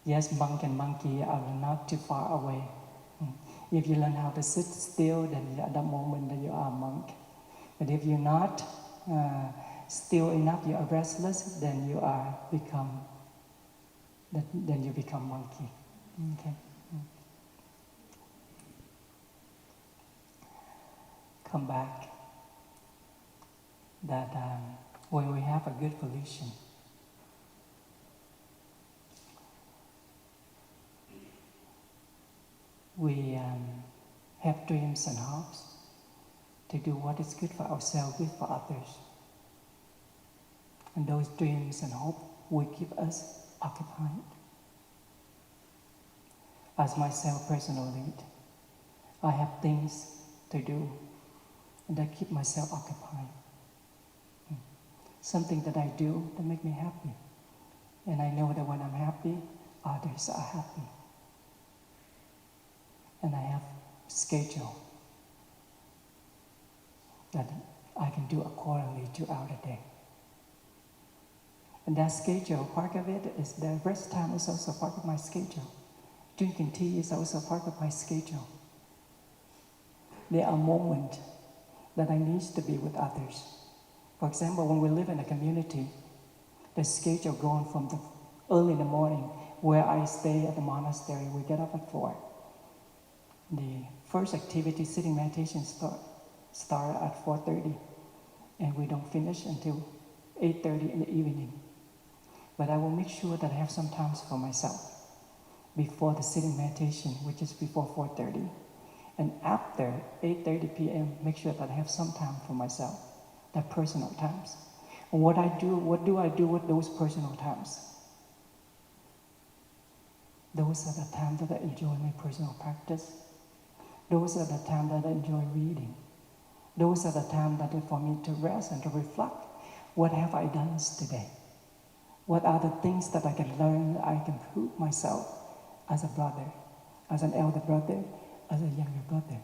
yes, monk and monkey are not too far away. If you learn how to sit still, then at that moment that you are a monk. But if you're not still enough, you are restless, then you become monkey. Okay. Come back. That when we have a good volition, we have dreams and hopes to do what is good for ourselves, good for others. And those dreams and hope will keep us occupied. As myself personally, I have things to do and I keep myself occupied. Something that I do that make me happy. And I know that when I'm happy, others are happy. And I have a schedule that I can do accordingly throughout the day. And that schedule, part of it is the rest time is also part of my schedule. Drinking tea is also part of my schedule. There are moments that I need to be with others. For example, when we live in a community, the schedule going from the early in the morning, where I stay at the monastery, we get up at 4. The first activity, sitting meditation, start at 4:30, and we don't finish until 8:30 in the evening. But I will make sure that I have some time for myself before the sitting meditation, which is before 4:30. And after 8:30 p.m., make sure that I have some time for myself, that personal times. And what do I do with those personal times? Those are the times that I enjoy my personal practice. Those are the times that I enjoy reading. Those are the times that are for me to rest and to reflect. What have I done today? What are the things that I can learn, that I can prove myself as a brother, as an elder brother, as a younger brother,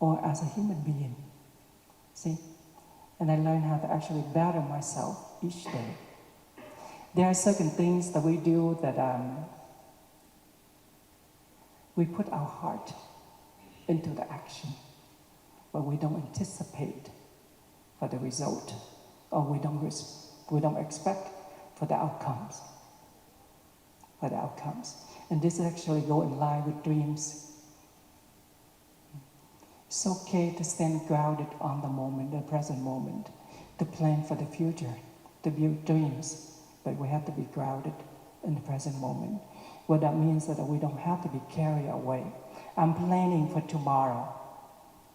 or as a human being. See? And I learned how to actually better myself each day. There are certain things that we do that we put our heart into the action, but we don't anticipate for the result, or we don't expect for the outcomes. And this actually go in line with dreams. It's okay to stand grounded on the moment, the present moment, to plan for the future, to build dreams, but we have to be grounded in the present moment. What that means is that we don't have to be carried away. I'm planning for tomorrow,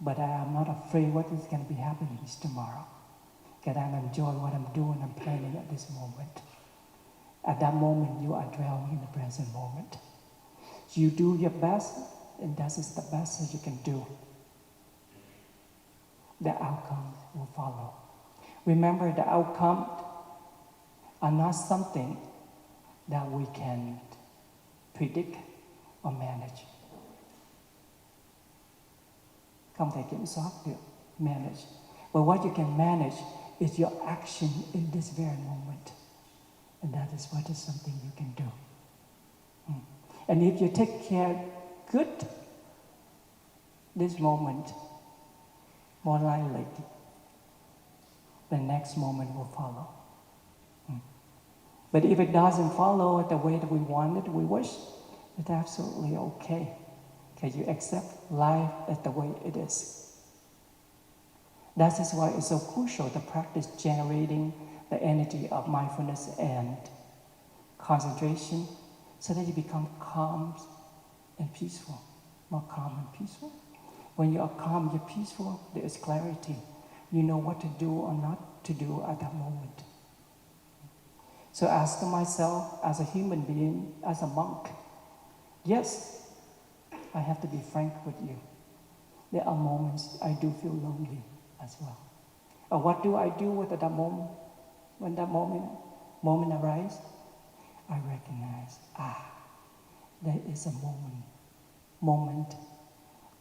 but I am not afraid what is going to be happening tomorrow. Because I'm enjoying what I'm doing, I'm planning at this moment. At that moment, you are dwelling in the present moment. You do your best, and that is the best that you can do. The outcome will follow. Remember, the outcome are not something that we can predict or manage. Không thể kiểm soát được, manage. But what you can manage is your action in this very moment. And that is what is something you can do. And if you take care good this moment, more likely the next moment will follow. But if it doesn't follow the way that we want it, we wish, it's absolutely okay. Because you accept life as the way it is. That is why it's so crucial to practice generating the energy of mindfulness and concentration so that you become calm and peaceful, more calm and peaceful. When you are calm, you're peaceful, there is clarity. You know what to do or not to do at that moment. So ask myself, as a human being, as a monk, yes, I have to be frank with you. There are moments I do feel lonely as well. Or what do I do with that moment? When that moment arises, I recognize, there is a moment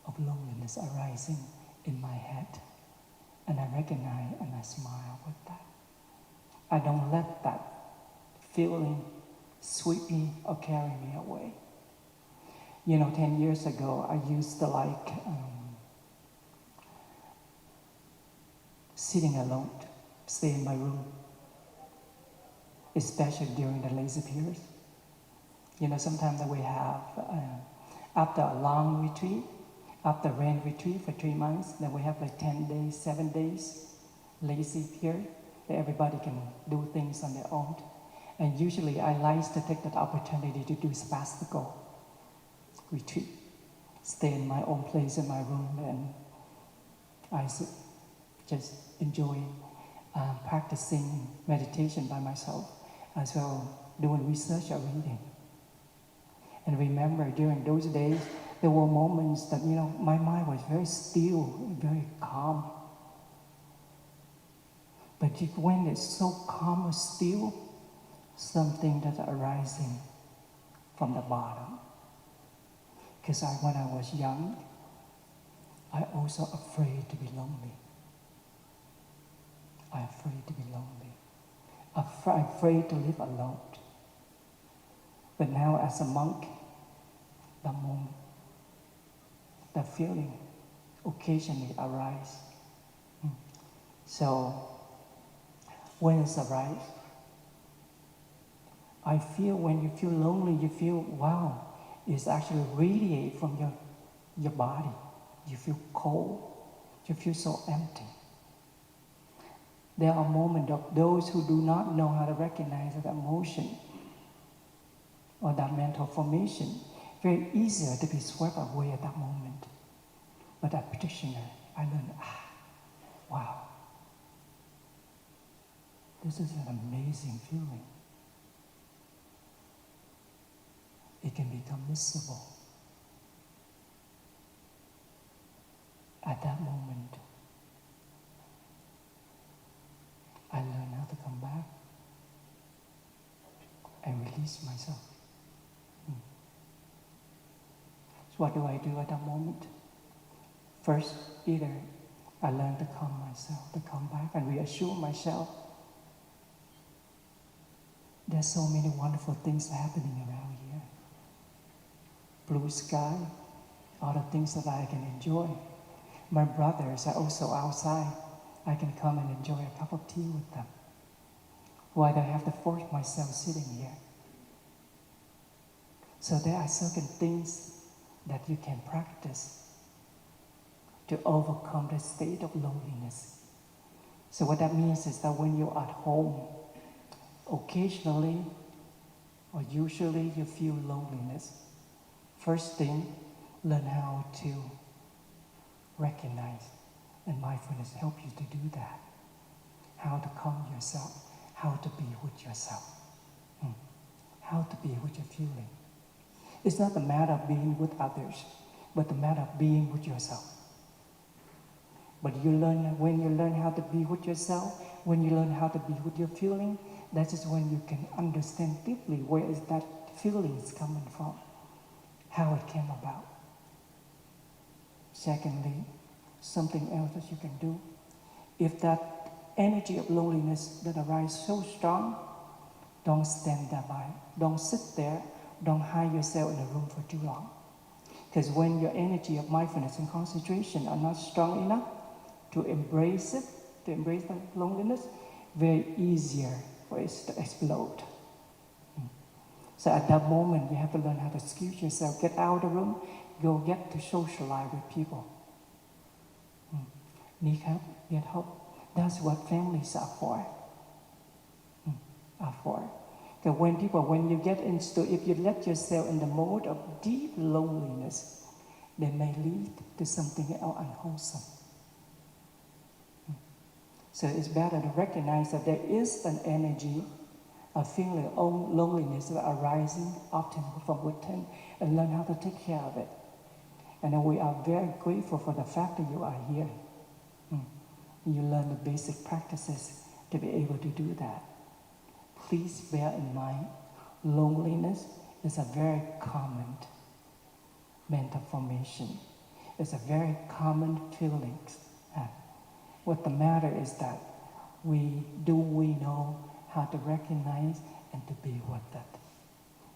of loneliness arising in my head. And I recognize and I smile with that. I don't let that feeling sweep me or carry me away. 10 years ago, I used to like sitting alone, stay in my room, especially during the lazy periods. Sometimes we have, after a long retreat, after rain retreat for 3 months, then we have like 10 days, 7 days, lazy period, that everybody can do things on their own. And usually I like to take that opportunity to do sabbatical retreat, stay in my own place in my room, and I just enjoy practicing meditation by myself, as well doing research or reading. And remember, during those days, there were moments that, my mind was very still, very calm. But when it's so calm or still, something that's arising from the bottom. Because when I was young, I also afraid to be lonely. I'm afraid to be lonely. I'm afraid to live alone. But now as a monk, the moment, the feeling occasionally arises. So when it arises, I feel when you feel lonely, you feel, wow, it's actually radiate from your body. You feel cold. You feel so empty. There are moments of those who do not know how to recognize that emotion or that mental formation, very easier to be swept away at that moment. But as practitioner, I learned, wow, this is an amazing feeling. It can become miserable. At that moment, I learned how to come back and release myself. So what do I do at that moment? First, either I learn to calm myself, to come back and reassure myself. There's so many wonderful things happening around here. Blue sky, all the things that I can enjoy. My brothers are also outside. I can come and enjoy a cup of tea with them. Why do I have to force myself sitting here? So there are certain things that you can practice to overcome the state of loneliness. So what that means is that when you're at home, occasionally or usually you feel loneliness. First thing, learn how to recognize, and mindfulness helps you to do that. How to calm yourself, how to be with yourself, how to be with your feeling. It's not a matter of being with others, but a matter of being with yourself. But when you learn how to be with yourself, when you learn how to be with your feeling, that is when you can understand deeply where is that feeling is coming from, how it came about. Secondly, something else that you can do. If that energy of loneliness that arises so strong, don't stand there by, don't sit there, don't hide yourself in a room for too long. Because when your energy of mindfulness and concentration are not strong enough to embrace it, to embrace that loneliness, very easier for it to explode. So at that moment, you have to learn how to excuse yourself, get out of the room, go get to socialize with people. Need help? Get help. That's what families are for. Because when you get into, if you let yourself in the mode of deep loneliness, they may lead to something else unwholesome. So it's better to recognize that there is an energy, a feeling of loneliness that arising often from within, and learn how to take care of it. And then we are very grateful for the fact that you are here. You learn the basic practices to be able to do that. Please bear in mind, loneliness is a very common mental formation. It's a very common feeling. What the matter is that we know how to recognize and to be with it.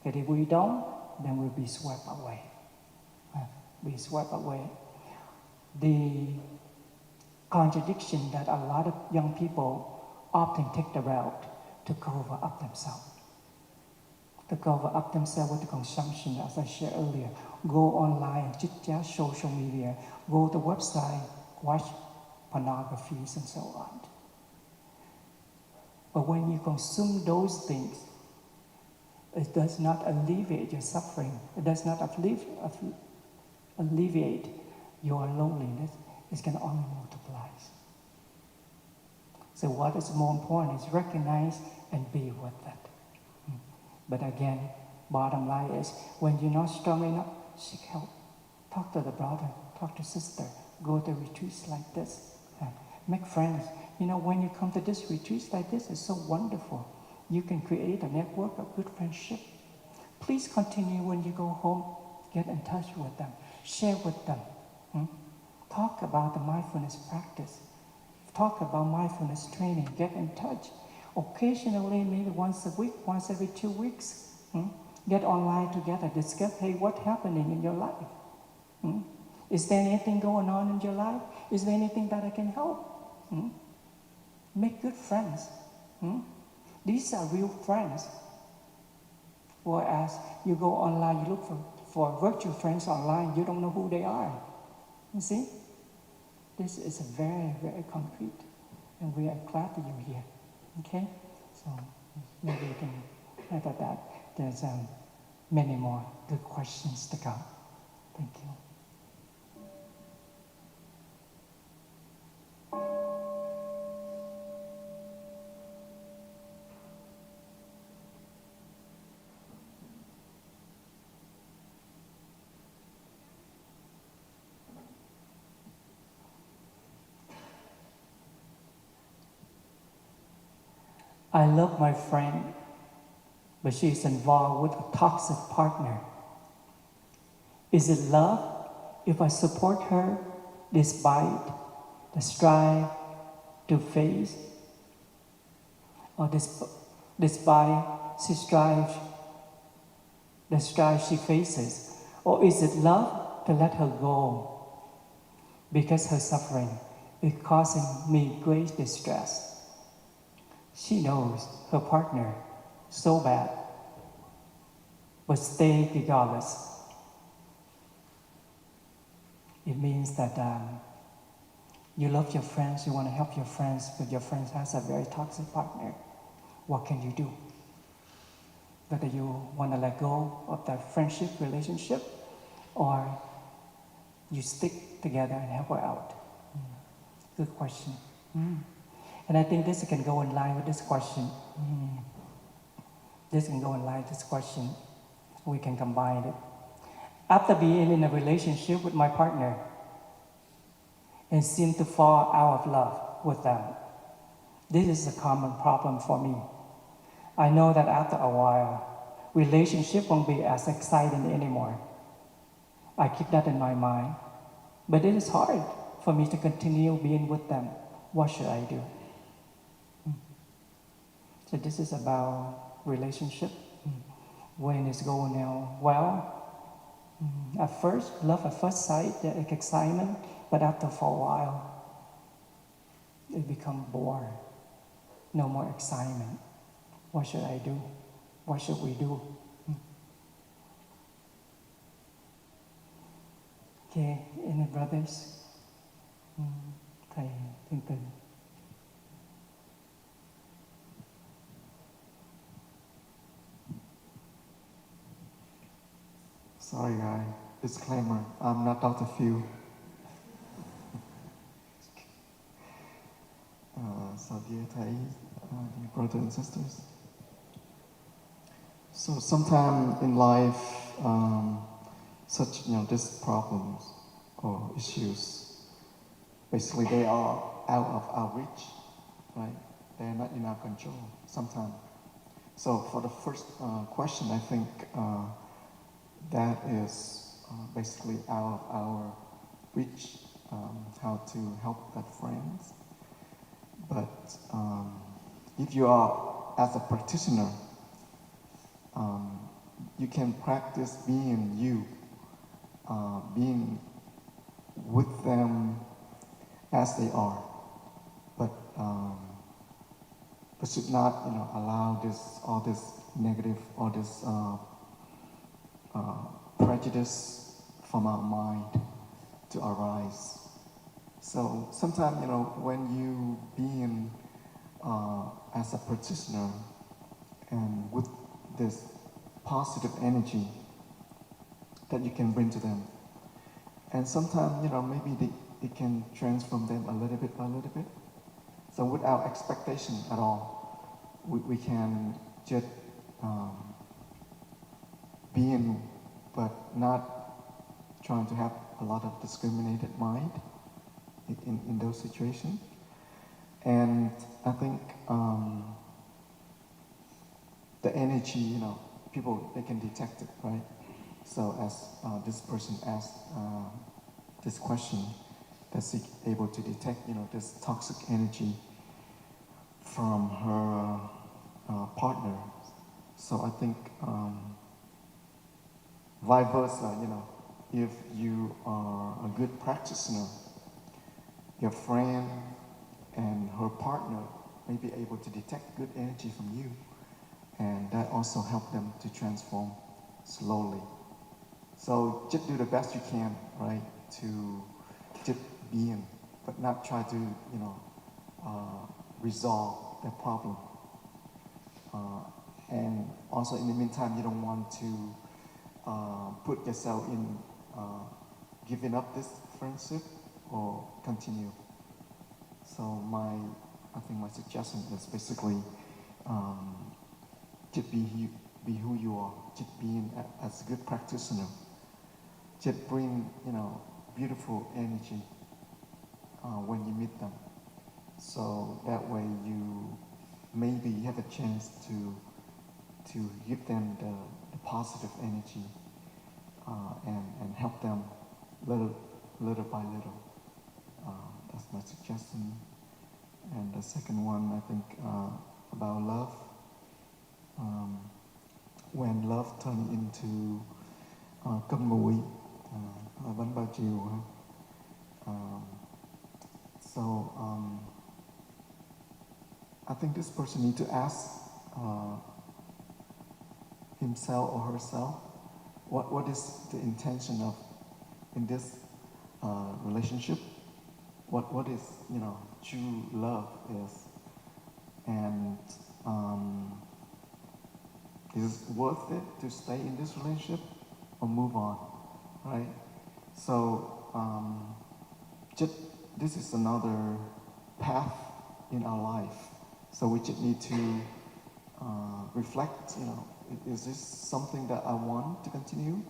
But if we don't, then we'll be swept away. Be swept away. The contradiction that a lot of young people often take the route to cover up themselves. To cover up themselves with the consumption, as I shared earlier. Go online, chit-chat, social media, go to website, watch pornographies and so on. But when you consume those things, it does not alleviate your suffering. It does not alleviate your loneliness. It's going to only multiply. So what is more important is recognize and be with it. But again, bottom line is, when you're not strong enough, seek help. Talk to the brother, talk to sister, go to retreats like this. Make friends. When you come to this retreats like this, it's so wonderful. You can create a network of good friendship. Please continue when you go home, get in touch with them, share with them. Talk about the mindfulness practice. Talk about mindfulness training, get in touch. Occasionally, maybe once a week, once every 2 weeks, get online together, discuss, hey, what's happening in your life? Is there anything going on in your life? Is there anything that I can help? Make good friends. These are real friends. Whereas you go online, you look for virtual friends online, you don't know who they are. You see? This is very, very concrete. And we are glad that you're here. Okay? So maybe you can add that. There's many more good questions to come. Thank you. I love my friend, but she is involved with a toxic partner. Is it love if I support her despite the strive to face, or despite she strives, the strife she faces? Or is it love to let her go because her suffering is causing me great distress? She knows her partner so bad, but stay regardless. It means that you love your friends, you want to help your friends, but your friend has a very toxic partner. What can you do? Whether you want to let go of that friendship, relationship, or you stick together and help her out. Good question. And I think this can go in line with this question. This can go in line with this question. We can combine it. After being in a relationship with my partner and seem to fall out of love with them, this is a common problem for me. I know that after a while, relationship won't be as exciting anymore. I keep that in my mind. But it is hard for me to continue being with them. What should I do? So this is about relationship. When it's going well, at first, love at first sight, the excitement, but after for a while, it becomes bored. No more excitement. What should I do? What should we do? Okay, any brothers? Thầy Thiên Từ. Sorry, guy. Disclaimer: I'm not Dr. Phil. So, dear Thầy, dear brothers and sisters. So, sometime in life, such these problems or issues, basically they are out of our reach, right? They are not in our control sometimes. So, for the first question, I think that is basically out of our reach, how to help that friends. But if you are, as a practitioner, you can practice being you, being with them as they are, but should not, allow all this negative, all this prejudice from our mind to arise. So sometimes, when you being as a practitioner and with this positive energy that you can bring to them, and sometimes, maybe it can transform them a little bit. So without expectation at all, we can just be in, but not trying to have a lot of discriminated mind in those situations. And I think the energy, people, they can detect it, right? So as this person asked this question, that's able to detect, this toxic energy from her partner. So I think vice versa, if you are a good practitioner, your friend and her partner may be able to detect good energy from you, and that also help them to transform slowly. So just do the best you can, right, to just be in, but not try to, resolve the problem. And also in the meantime, you don't want to put yourself in giving up this friendship or continue. So I think my suggestion is basically just be who you are, just being as a good practitioner. Just bring, beautiful energy when you meet them. So that way you maybe have a chance to give them the positive energy and help them little by little. that suggestion. And the second one, I think, about love. When love turns into cơm nguội, bánh bao chiều. I think this person needs to ask himself or herself, what is the intention of in this relationship? What is true love is, and is it worth it to stay in this relationship or move on, right? So this is another path in our life. So we just need to reflect. Is this something that I want to continue?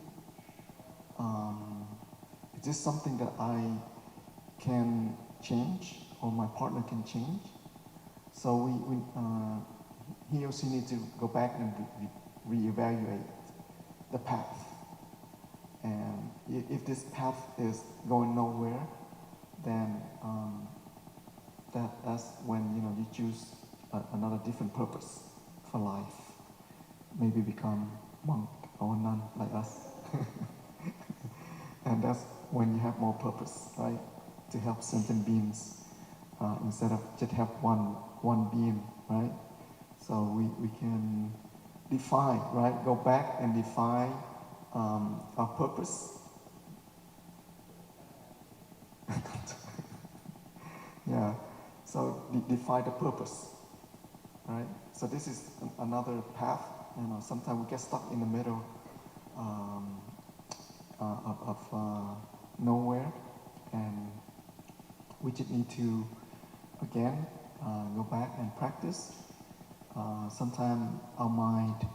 Is this something that I can change or my partner can change? So he or she needs to go back and reevaluate the path. And if this path is going nowhere, then that's when you choose another different purpose for life. Maybe become monk or nun like us. And that's when you have more purpose, right? To help sentient beings instead of just have one being, right? So we can define, right? Go back and define our purpose. Yeah. So define the purpose, right? So this is another path. Sometimes we get stuck in the middle of nowhere, and we just need to again go back and practice. Sometimes our mind,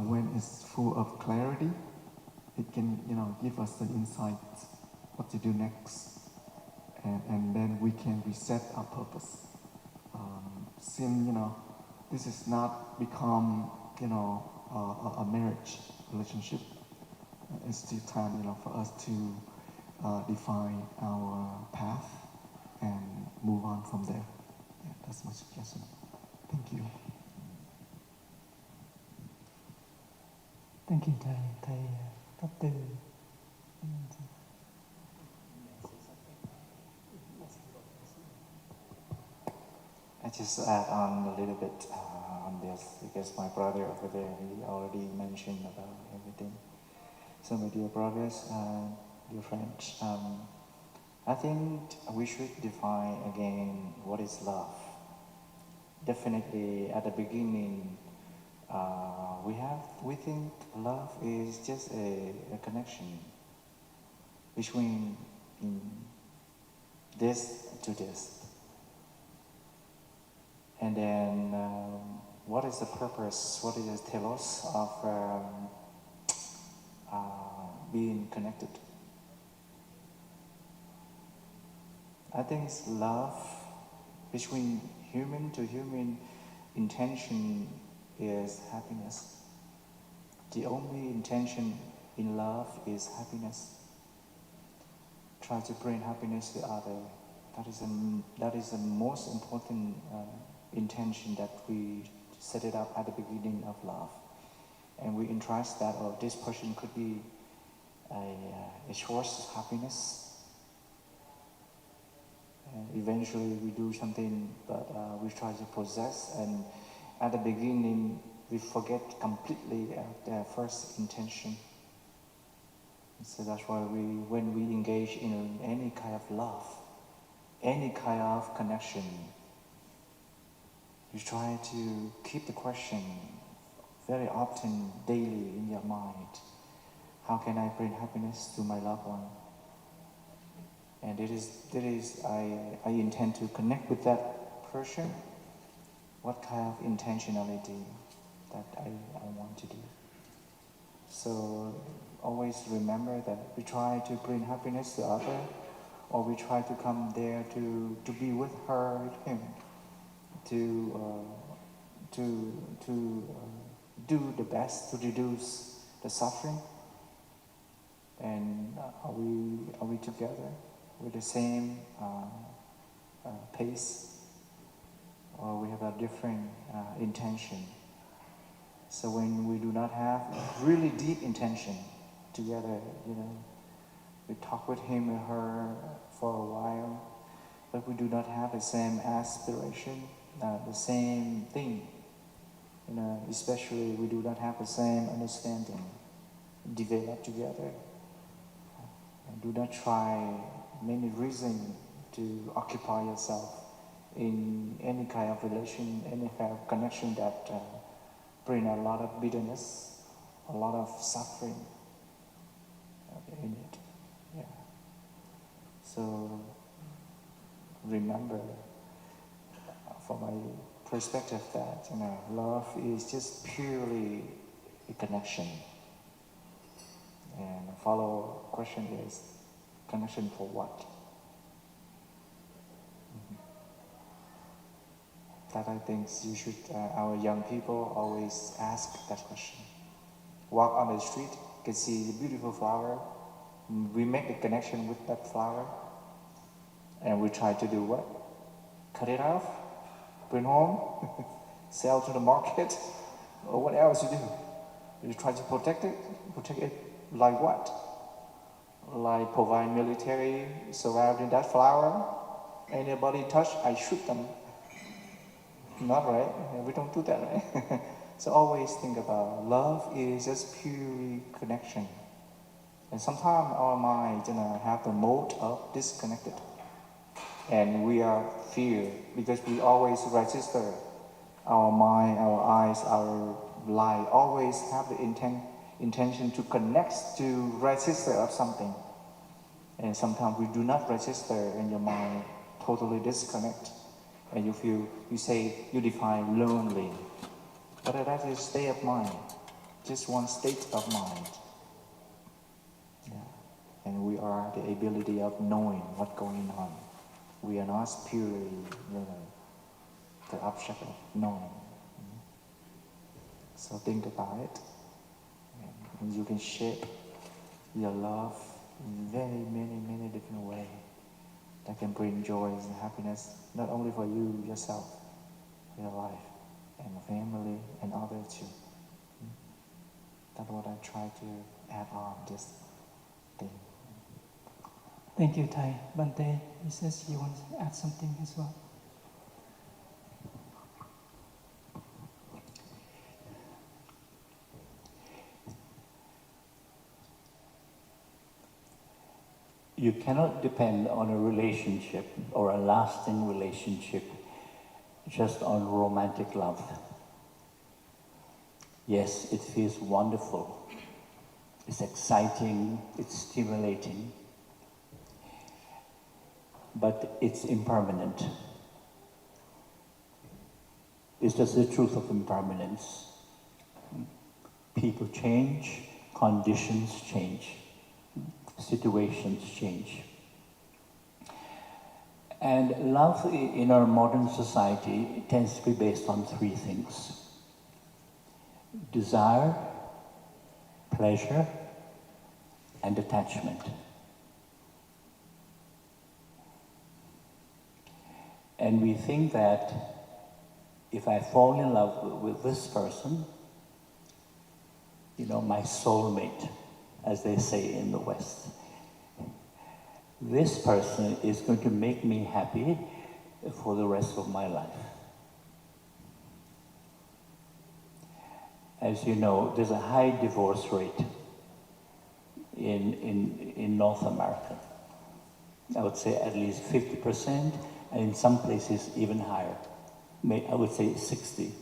when it's full of clarity, it can give us the insight what to do next, and then we can reset our purpose. Since this is not become a marriage relationship, it's still time for us to define our path and move on from there. Yeah, that's my suggestion. Thank you. Thank you, Thầy. Thầy Pháp Từ. I just add on a little bit on this because my brother over there, he already mentioned about everything. So my dear brothers and dear friends, I think we should define again what is love. Definitely at the beginning, we think love is just a connection between this to this. And then, what is the purpose? What is the telos of being connected? I think love between human to human intention is happiness. The only intention in love is happiness. Try to bring happiness to others. That is the most important intention that we set it up at the beginning of love. And we entrust that this person could be a source of happiness. And eventually we do something, but we try to possess, and at the beginning we forget completely the first intention. So that's why when we engage in any kind of love, any kind of connection, you try to keep the question very often, daily in your mind. How can I bring happiness to my loved one? And I intend to connect with that person. What kind of intentionality that I want to do. So always remember that we try to bring happiness to others, or we try to come there to be with her, with him, to do the best to reduce the suffering. And are we together with the same pace, or we have a different intention. So when we do not have really deep intention together, we talk with him or her for a while, but we do not have the same aspiration, the same thing. Especially we do not have the same understanding developed together. And do not try many reasons to occupy yourself in any kind of relation, any kind of connection that bring a lot of bitterness, a lot of suffering in it. Yeah. So remember, from my perspective, that love is just purely a connection. And the follow question is, connection for what? That I think you should, our young people always ask that question. Walk on the street, can see the beautiful flower. We make the connection with that flower. And we try to do what? Cut it off, bring home, sell to the market, or what else you do? You try to protect it? Protect it like what? Like provide military surrounding that flower? Anybody touch, I shoot them. Not right, we don't do that, right? So always think about love is just purely connection. And sometimes our mind have the mode of disconnected. And we are fear because we always register our mind, our eyes, our life, always have the intention to connect, to register of something. And sometimes we do not register in your mind, totally disconnect. And you say, you define lonely. But that is state of mind, just one state of mind. Yeah. And we are the ability of knowing what's going on. We are not purely, the object of knowing. So think about it. And you can shape your love in very many different ways that can bring joy and happiness, not only for you, yourself, your life, and your family, and others too. That's what I try to add on this thing. Thank you, Thầy. Bante, he says he wants to add something as well. You cannot depend on a relationship or a lasting relationship just on romantic love. Yes, it feels wonderful. It's exciting, it's stimulating, but it's impermanent. It's just the truth of impermanence. People change, conditions change. Situations change. And love in our modern society tends to be based on three things: desire, pleasure, and attachment. And we think that if I fall in love with this person, my soulmate, as they say in the West, this person is going to make me happy for the rest of my life. As you know, there's a high divorce rate in North America. I would say at least 50%, and in some places even higher. I would say 60%.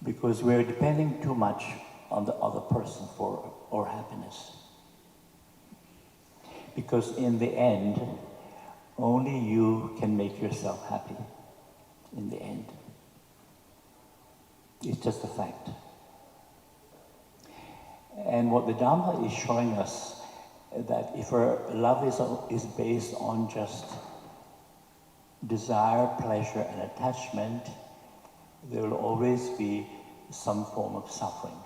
Because we're depending too much on the other person for our happiness. Because in the end, only you can make yourself happy. In the end. It's just a fact. And what the Dhamma is showing us, that if our love is based on just desire, pleasure, and attachment, there will always be some form of suffering,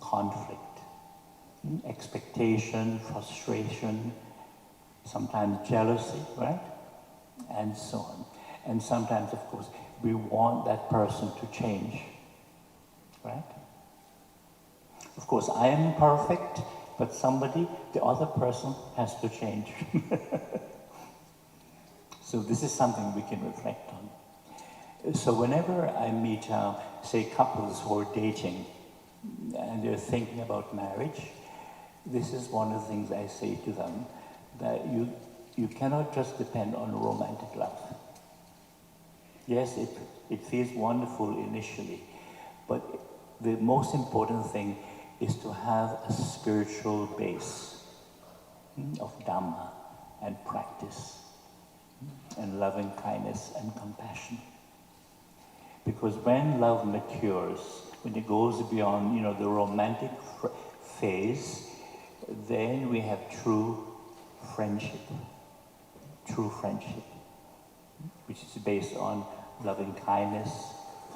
conflict, expectation, frustration, sometimes jealousy, right? And so on. And sometimes, of course, we want that person to change, right? Of course, I am perfect, but the other person has to change. So this is something we can reflect on. So whenever I meet, say, couples who are dating and they're thinking about marriage, this is one of the things I say to them, that you cannot just depend on romantic love. Yes, it feels wonderful initially, but the most important thing is to have a spiritual base of Dhamma and practice and loving kindness and compassion. Because when love matures, when it goes beyond, the romantic phase, then we have true friendship, which is based on loving kindness,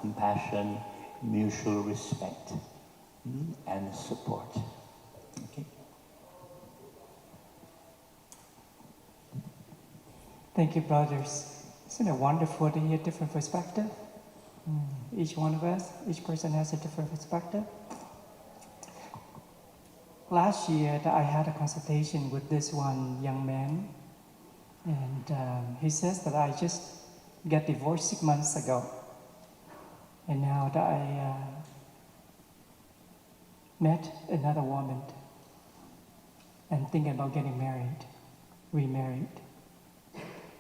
compassion, mutual respect, and support. Okay. Thank you, brothers. Isn't it wonderful to hear different perspective? Each one of us, each person has a different perspective. Last year, I had a consultation with this one young man, and he says that I just got divorced 6 months ago, and now that I met another woman and thinking about getting married, remarried.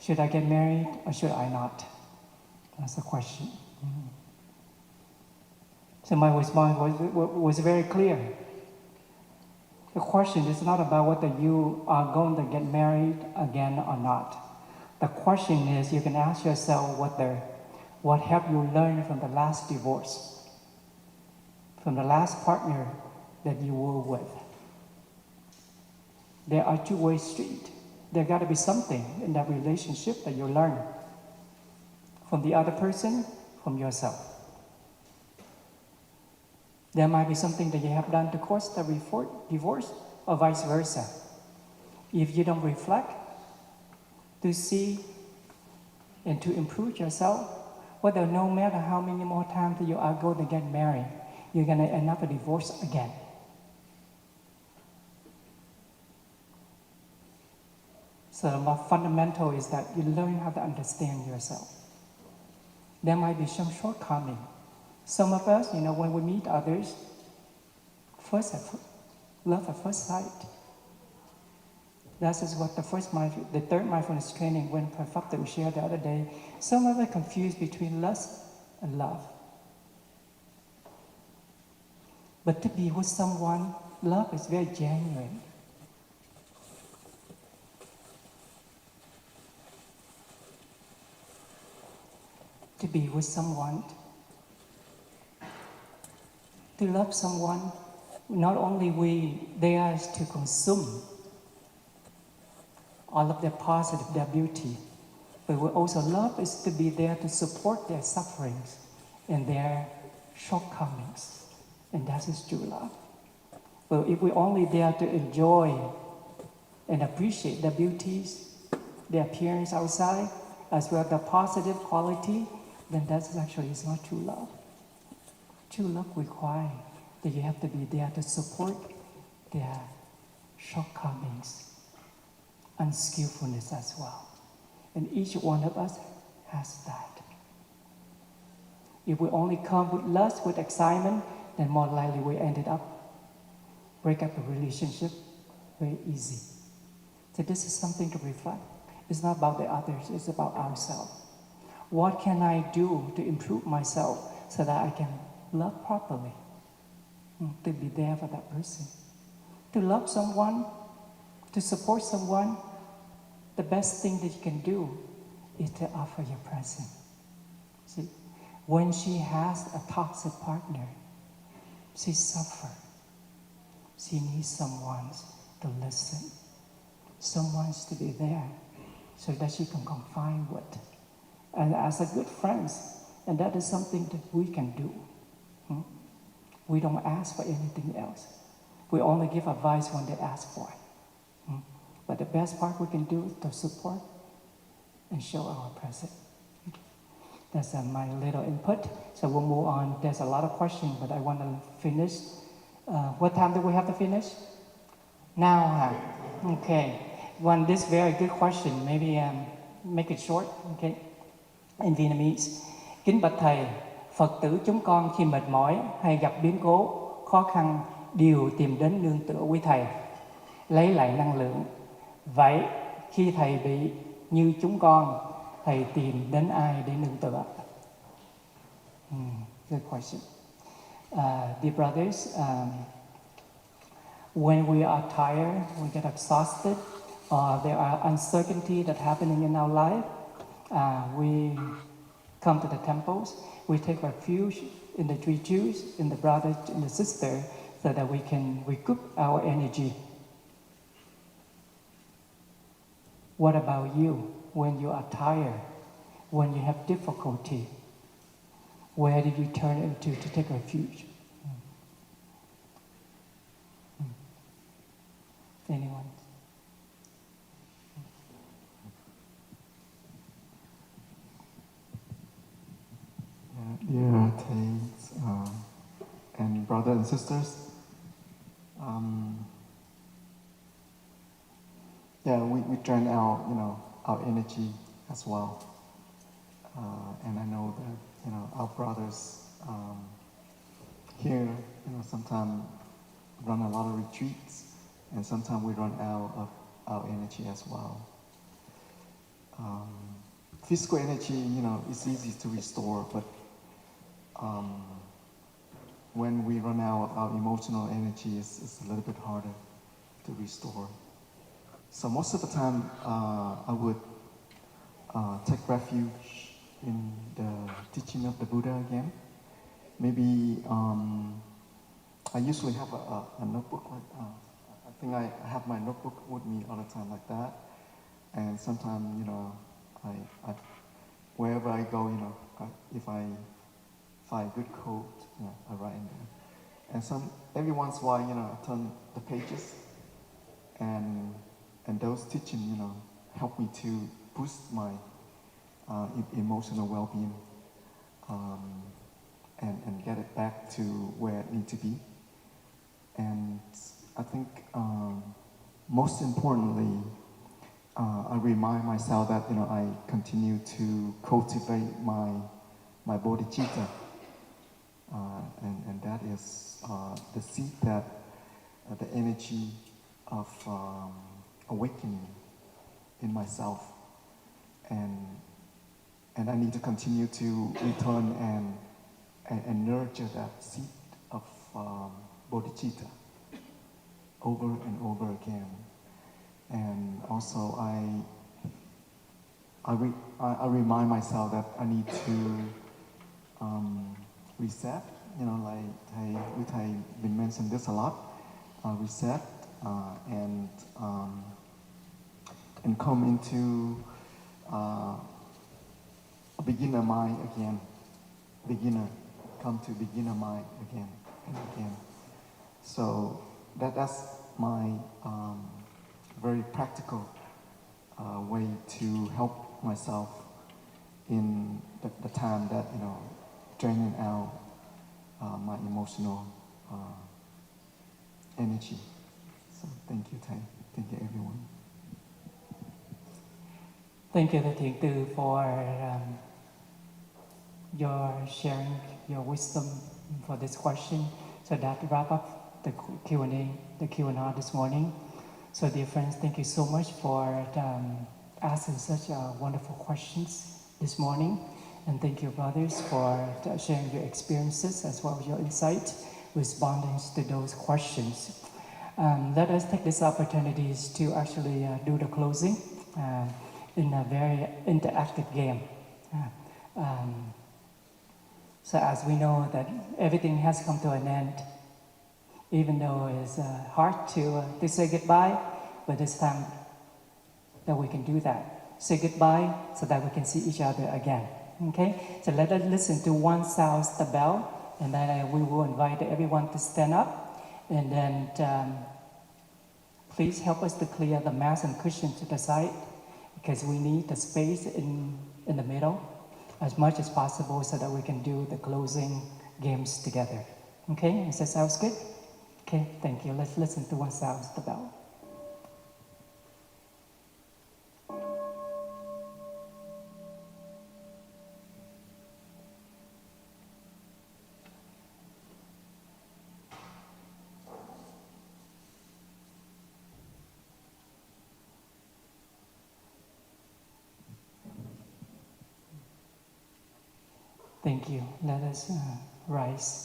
Should I get married or should I not? That's the question. So my response was very clear. The question is not about whether you are going to get married again or not. The question is, you can ask yourself what have you learned from the last divorce, from the last partner that you were with. There are two-way street. There got to be something in that relationship that you learn from the other person, from yourself. There might be something that you have done to cause the divorce, or vice versa. If you don't reflect to see and to improve yourself, whether no matter how many more times that you are going to get married, you're going to end up a divorce again. So what fundamental is that you learn how to understand yourself. There might be some shortcoming. Some of us, when we meet others, love at first sight. That is what the third mindfulness training when Prafapta shared the other day. Some of us confused between lust and love. But to be with someone, love is very genuine. To be with someone, to love someone, not only they are to consume all of their positive, their beauty, but we also love is to be there to support their sufferings and their shortcomings. And that is true love. Well, if we're only there to enjoy and appreciate the beauties, the appearance outside, as well as the positive quality, then that is not true love. True love requires that you have to be there to support their shortcomings, unskillfulness as well. And each one of us has that. If we only come with lust, with excitement, then more likely we ended up break up a relationship very easy. So this is something to reflect. It's not about the others, it's about ourselves. What can I do to improve myself so that I can love properly? To be there for that person. To love someone, to support someone, the best thing that you can do is to offer your presence. See, when she has a toxic partner, she suffers. She needs someone to listen, someone to be there so that she can confide with. And as a good friends, and that is something that we can do. We don't ask for anything else. We only give advice when they ask for it. But the best part we can do is to support and show our presence. That's my little input. So we'll move on. There's a lot of questions, but I want to finish. What time do we have to finish? Now. Okay. One, this very good question. Maybe make it short. Okay. In Vietnamese. Kính bạch Thầy, Phật tử chúng con khi mệt mỏi hay gặp biến cố, khó khăn đều tìm đến nương tựa quý Thầy, lấy lại năng lượng. Vậy khi Thầy bị như chúng con, Thầy tìm đến ai để nương tựa? Good question. Dear brothers, when we are tired, we get exhausted, or there are uncertainty that happening in our life, we come to the temples, we take refuge in the three Jews, in the brothers, in the sister, so that we can recoup our energy. What about you when you are tired, when you have difficulty? Where did you turn into to take refuge? Anyone? Dear Thầy and brothers and sisters, we drain our our energy as well, and I know that our brothers here sometimes run a lot of retreats, and sometimes we run out of our energy as well. Physical energy, it's easy to restore, but when we run out of our emotional energy, it's a little bit harder to restore. So most of the time, I would take refuge in the teaching of the Buddha again. Maybe I usually have a notebook. I think I have my notebook with me all the time like that. And sometimes, I wherever I go, if I find a good quote, I write in there. And every once in a while, I turn the pages, and those teachings, help me to boost my emotional well-being, and get it back to where it needs to be. And I think most importantly, I remind myself that I continue to cultivate my bodhicitta, and that is the seed that the energy of awakening in myself, and I need to continue to return and nurture that seed of bodhicitta over and over again. And also I remind myself that I need to reset, like Thầy been mentioned this a lot, reset and come into a beginner mind again. Come to beginner mind again and again. So that's my very practical way to help myself in the time that draining out my emotional energy. So thank you, Thầy. Thank you, everyone. Thank you, Thiện Từ, for your sharing your wisdom for this question. So that wrap up the Q&A this morning. So dear friends, thank you so much for asking such wonderful questions this morning. And thank you, brothers, for sharing your experiences as well as your insight, responding to those questions. Let us take this opportunity to actually do the closing in a very interactive game. So as we know that everything has come to an end, even though it's hard to say goodbye, but it's time that we can do that. Say goodbye so that we can see each other again. Okay? So let us listen to one sound, the bell, and then we will invite everyone to stand up And then please help us to clear the mats and cushion to the side because we need the space in the middle as much as possible so that we can do the closing games together. Okay, does that sound good? Okay, thank you. Let's listen to what sounds the bell. Thank you. Let us rise.